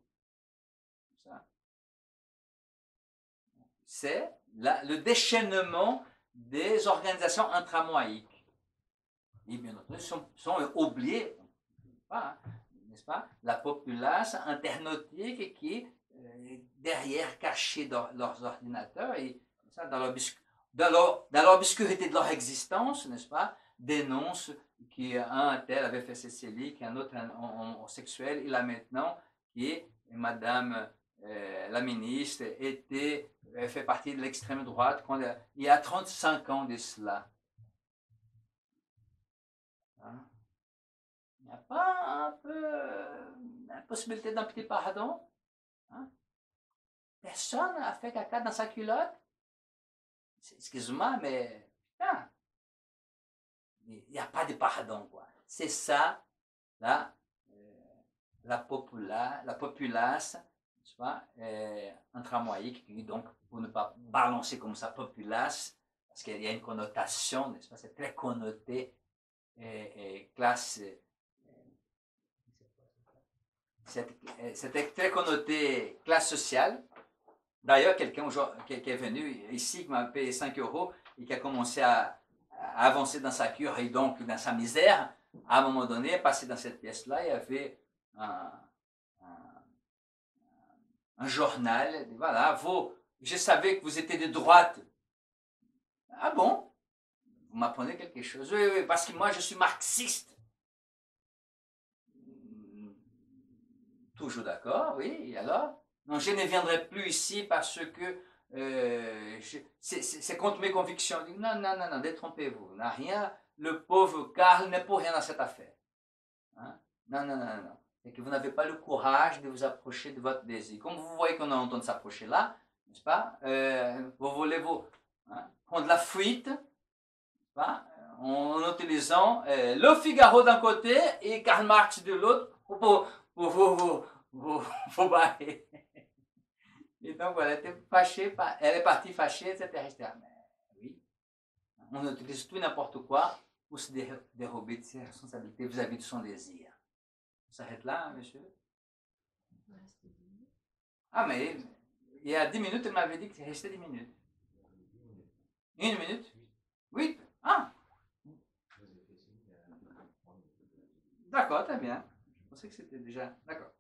[SPEAKER 3] C'est le déchaînement des organisations intramoïques. Et bien entendu, sont oubliés, n'est-ce pas, la populace internautique qui, derrière, cachée dans leurs ordinateurs, et ça, dans l'obscurité de leur existence, n'est-ce pas, dénonce qu'un tel avait fait ceci, qu'un autre homosexuel, et là maintenant, qui est Madame la ministre fait partie de l'extrême droite il y a 35 ans de cela. Hein? Il n'y a pas un peu la possibilité d'un petit pardon? Hein? Personne n'a fait caca dans sa culotte? Excuse-moi, mais putain, il n'y a pas de pardon, quoi. C'est ça, là, la populace, n'est-ce pas, intramoïque, donc, pour ne pas balancer comme ça, populace, parce qu'il y a une connotation, n'est-ce pas, c'est très connoté, classe, c'était très connoté classe sociale. D'ailleurs, quelqu'un qui est venu ici, qui m'a payé 5 € et qui a commencé à avancer dans sa cure et donc dans sa misère, à un moment donné, passé dans cette pièce-là, il y avait un journal. Voilà, je savais que vous étiez de droite. Ah bon? Vous m'apprenez quelque chose? Oui, oui, parce que moi, je suis marxiste. Toujours d'accord, oui, et alors? Non, je ne viendrai plus ici parce que c'est contre mes convictions. Non, non, non, non, détrompez-vous. N'a rien, le pauvre Karl n'est pour rien dans cette affaire. Hein? Non, non, non, non. Et que vous n'avez pas le courage de vous approcher de votre désir. Comme vous voyez qu'on est en train de s'approcher là, n'est-ce pas? Vous voulez prendre la fuite, n'est-ce pas? En utilisant le Figaro d'un côté et Karl Marx de l'autre pour vous barrer. Et donc voilà, elle est partie fâchée, etc. Mais oui. on utilise tout et n'importe quoi pour se dérober de ses responsabilités vis-à-vis de son désir. On s'arrête là, monsieur? Ah, mais il y a 10 minutes, elle m'avait dit qu'il restait 10 minutes. 1 minute? 8? Ah! D'accord, très bien. Je pensais que c'était déjà... D'accord.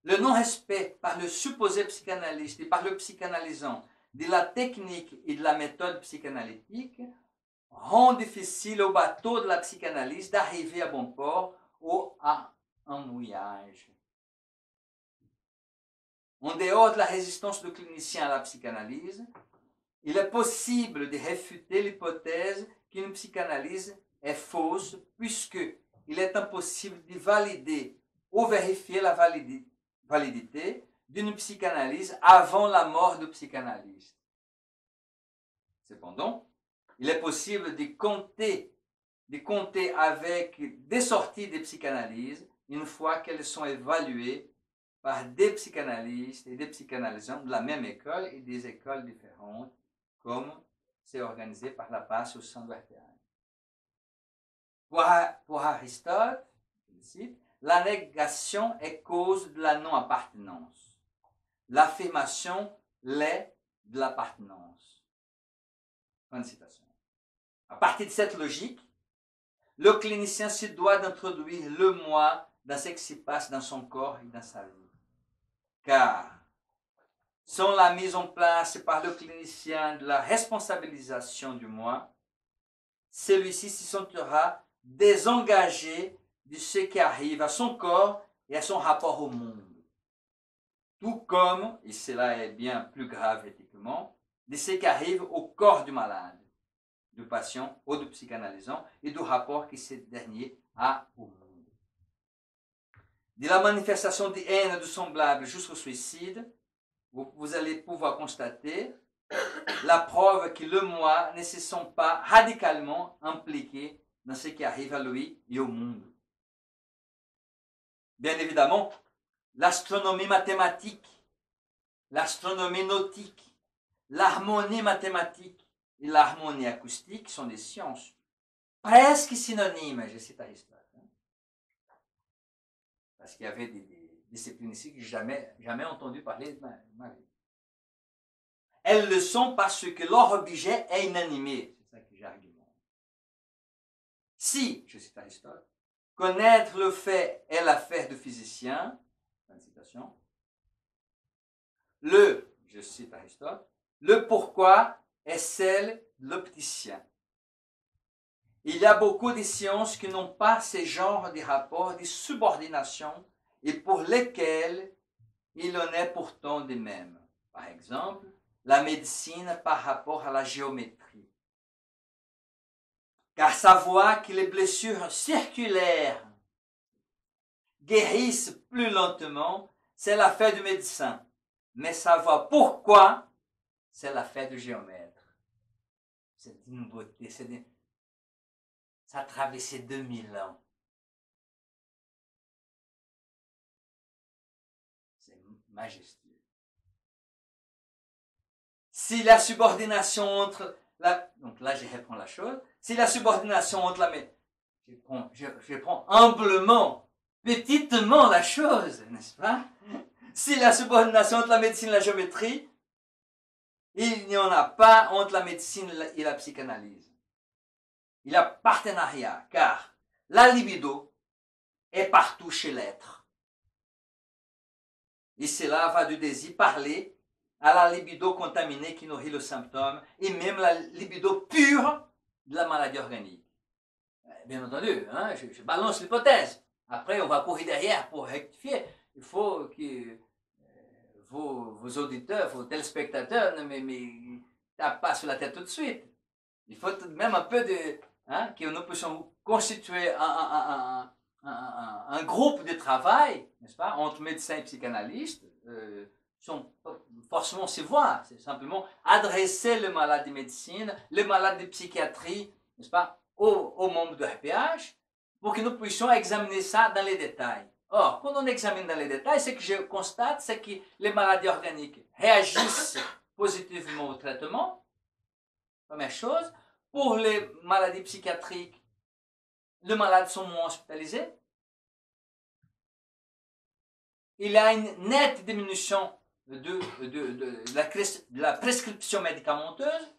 [SPEAKER 3] Le non-respect par le supposé psychanalyste et par le psychanalysant de la technique et de la méthode psychanalytique rend difficile au bateau de la psychanalyse d'arriver à bon port ou à un mouillage. En dehors de la résistance du clinicien à la psychanalyse, il est possible de réfuter l'hypothèse qu'une psychanalyse est fausse puisque il est impossible de valider ou vérifier la validité d'une psychanalyse avant la mort du psychanalyste. Cependant, il est possible de compter avec des sorties de psychanalyse une fois qu'elles sont évaluées par des psychanalystes et des psychanalysants de la même école et des écoles différentes, comme c'est organisé par la passe au sein de RPA. Pour Aristote, je cite, la négation est cause de la non-appartenance. L'affirmation l'est de l'appartenance. Fin de citation. À partir de cette logique, le clinicien se doit d'introduire le moi dans ce qui se passe dans son corps et dans sa vie. Car, sans la mise en place par le clinicien de la responsabilisation du moi, celui-ci se sentira désengagé de ce qui arrive à son corps et à son rapport au monde. Tout comme, et cela est bien plus grave éthiquement, de ce qui arrive au corps du malade, du patient ou du psychanalysant et du rapport que ce dernier a au monde. De la manifestation de haine du semblable jusqu'au suicide, vous allez pouvoir constater la preuve que le moi ne se sent pas radicalement impliqué dans ce qui arrive à lui et au monde. Bien évidemment, l'astronomie mathématique, l'astronomie nautique, l'harmonie mathématique et l'harmonie acoustique sont des sciences presque synonymes, je cite Aristote. Parce qu'il y avait des disciplines ici que je n'ai jamais entendu parler de ma vie. Elles le sont parce que leur objet est inanimé. C'est ça que j'argumente. Si, je cite Aristote, connaître le fait est l'affaire du physicien, je cite Aristote, le pourquoi est celle de l'opticien. Il y a beaucoup de sciences qui n'ont pas ce genre de rapport de subordination et pour lesquelles il en est pourtant de même. Par exemple, la médecine par rapport à la géométrie. Car savoir que les blessures circulaires guérissent plus lentement, c'est l'affaire du médecin. Mais savoir pourquoi, c'est l'affaire du géomètre. C'est une beauté, ça a traversé 2000 ans. C'est majestueux. Si la subordination entre donc là je reprends la chose, si la subordination entre je prends humblement, petitement la chose, n'est-ce pas? Si la subordination entre la médecine et la géométrie, il n'y en a pas entre la médecine et la psychanalyse. Il y a partenariat, car la libido est partout chez l'être. Et cela va du désir parlé à la libido contaminée qui nourrit le symptôme, et même la libido pure de la maladie organique. Bien entendu, hein, je balance l'hypothèse. Après, on va courir derrière pour rectifier. Il faut que vos auditeurs, vos téléspectateurs ne me tapent pas sur la tête tout de suite. Il faut tout de même un peu de... que nous puissions constituer un groupe de travail, n'est-ce pas, entre médecins et psychanalystes, sans forcément se voir. C'est simplement adresser le malade de médecine, le malade de psychiatrie, n'est-ce pas, aux membres de RPH, pour que nous puissions examiner ça dans les détails. Or, quand on examine dans les détails, ce que je constate, c'est que les maladies organiques réagissent positivement au traitement, première chose. pour les maladies psychiatriques, les malades sont moins hospitalisés. Il y a une nette diminution de la prescription médicamenteuse,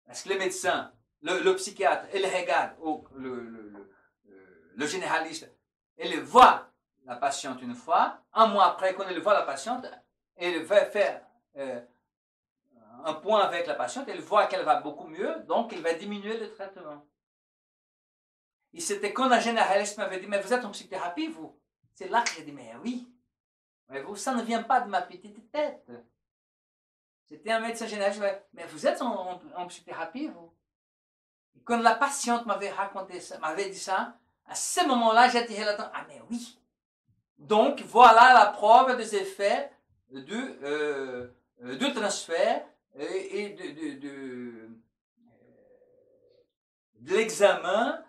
[SPEAKER 3] parce que les médecins, le psychiatre, il regarde, ou le généraliste, il voit la patiente une fois, un mois après, quand il voit la patiente, il va faire un point avec la patiente, il voit qu'elle va beaucoup mieux, donc il va diminuer le traitement. Et c'était quand un généraliste m'avait dit, mais vous êtes en psychothérapie, vous? C'est là que j'ai dit, mais oui. Mais vous, ça ne vient pas de ma petite tête. C'était un médecin généraliste, mais vous êtes en psychothérapie, vous? Et quand la patiente m'avait raconté ça, m'avait dit ça, à ce moment-là, j'ai tiré l'attention. Ah, mais oui. Donc, voilà la preuve des effets du transfert et de l'examen.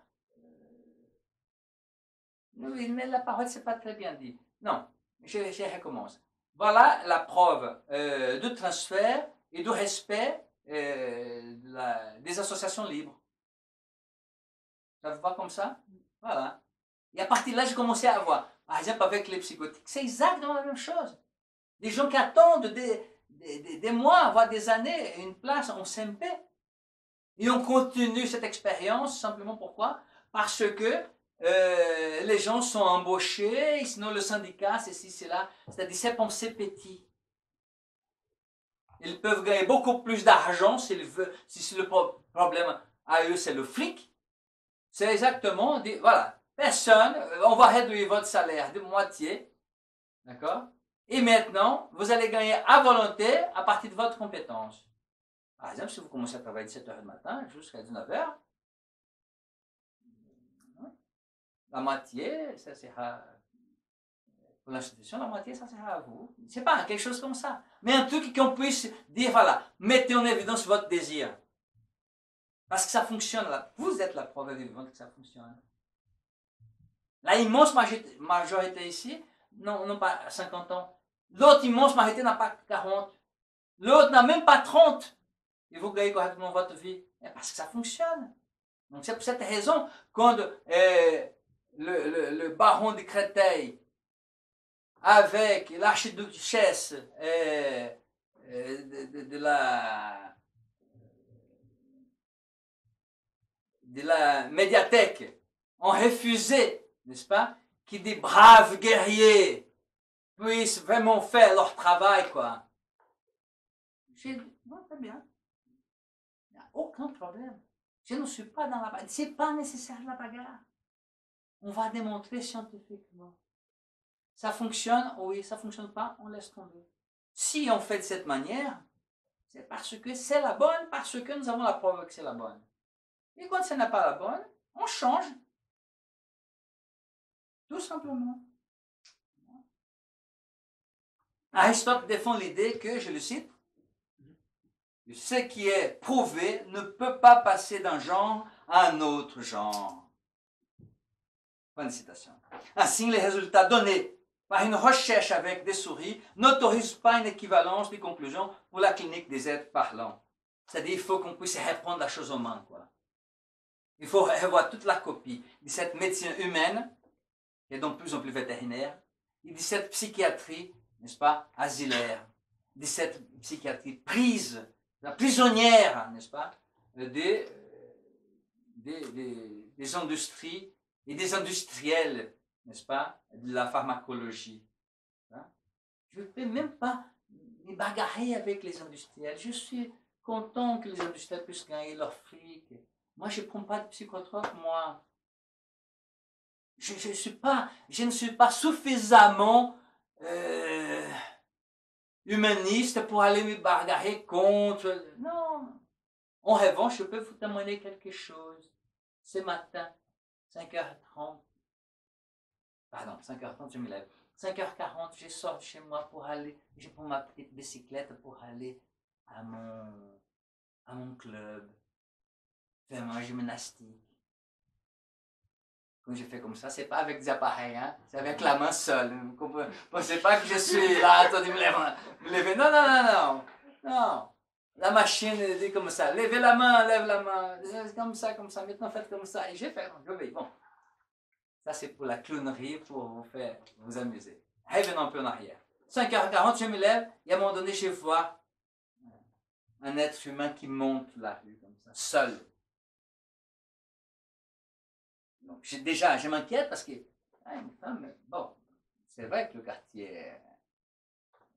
[SPEAKER 3] Oui, mais la parole, c'est pas très bien dit. Non, je recommence. Voilà la preuve du transfert et du respect des associations libres. Ça vous va comme ça? Voilà. Et à partir de là, j'ai commencé à voir. Par exemple, avec les psychotiques, c'est exactement la même chose. Des gens qui attendent des mois, voire des années, une place en CMP. Et on continue cette expérience, simplement pourquoi? Parce que les gens sont embauchés, sinon le syndicat, c'est ci, c'est là. C'est-à-dire, c'est pensé petit. Ils peuvent gagner beaucoup plus d'argent si le problème à eux, c'est le fric. C'est exactement, voilà, personne, on va réduire votre salaire de moitié, d'accord? Et maintenant, vous allez gagner à volonté à partir de votre compétence. Par exemple, si vous commencez à travailler de 7 h du matin jusqu'à 19 h, la moitié, ça sera pour l'institution, la moitié, ça sera à vous. C'est pas quelque chose comme ça. Mais un truc qu'on puisse dire, voilà, mettez en évidence votre désir. Parce que ça fonctionne là. Vous êtes la preuve vivante que ça fonctionne. La immense majorité ici, non pas 50 ans. L'autre immense majorité n'a pas 40. L'autre n'a même pas 30. Et vous gagnez correctement votre vie. Parce que ça fonctionne. Donc c'est pour cette raison, quand le baron de Créteil, avec l'archiduchesse de la médiathèque ont refusé, n'est-ce pas, que des braves guerriers puissent vraiment faire leur travail, quoi. J'ai dit, non, très bien. Il n'y a aucun problème. Je ne suis pas dans la bagarre. Ce n'est pas nécessaire la bagarre. On va démontrer scientifiquement. Ça fonctionne, oui, ça ne fonctionne pas, on laisse tomber. Si on fait de cette manière, c'est parce que c'est la bonne, parce que nous avons la preuve que c'est la bonne. Et quand ce n'est pas la bonne, on change. Tout simplement. Aristote défend l'idée que, je le cite, ce qui est prouvé ne peut pas passer d'un genre à un autre genre. Fin de citation. Ainsi, les résultats donnés par une recherche avec des souris n'autorisent pas une équivalence des conclusions pour la clinique des êtres parlants. C'est-à-dire qu'il faut qu'on puisse répondre la chose aux mains, quoi. Il faut revoir toute la copie de cette médecine humaine, qui est donc de plus en plus vétérinaire, et de cette psychiatrie, n'est-ce pas, asilaire, de cette psychiatrie prise, la prisonnière, n'est-ce pas, des industries et des industriels, n'est-ce pas, de la pharmacologie. Hein? Je ne peux même pas me bagarrer avec les industriels. Je suis content que les industriels puissent gagner leur fric. Moi, je ne prends pas de psychotrope, moi. Je ne suis pas suffisamment humaniste pour aller me bagarrer contre. Non. En revanche, je peux vous témoigner quelque chose. Ce matin, 5h30. Pardon, 5h30, je me lève. 5h40, je sors de chez moi pour aller. Je prends ma petite bicyclette pour aller à mon club. Faire ma gymnastique. Quand je fais comme ça, c'est pas avec des appareils, hein? C'est avec la main seule. Vous ne pensez pas que je suis là, attendez, me lever. Non. la machine dit comme ça, lève la main, comme ça, maintenant faites comme ça. Et j'ai fait, je vais, bon. Ça c'est pour la clownerie, pour vous faire vous amuser. Revenons un peu en arrière. 5h40, je me lève, et à un moment donné, je vois un être humain qui monte la rue, comme ça, seul. Donc, je m'inquiète parce que, une femme, bon, c'est vrai que le quartier est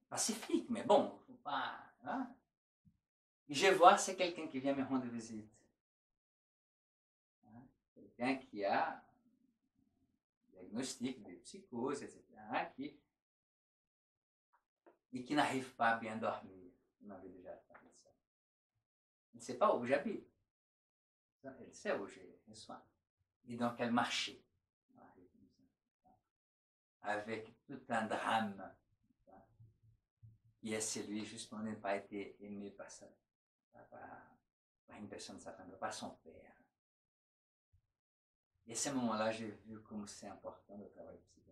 [SPEAKER 3] pacifique, mais bon, faut pas. Hein? Et je vois, c'est quelqu'un qui vient me rendre visite. Hein? Quelqu'un qui a un diagnostic de psychose, etc., et qui n'arrive pas à bien dormir. On avait déjà parlé de ça. Elle ne sait pas où j'habite. Elle sait où j'ai soin. Et donc elle marchait. Avec tout un drame qui est celui justement de ne pas être aimé par une personne de sa famille, par son père. Et à ce moment-là, j'ai vu comme c'est important le travail psychique.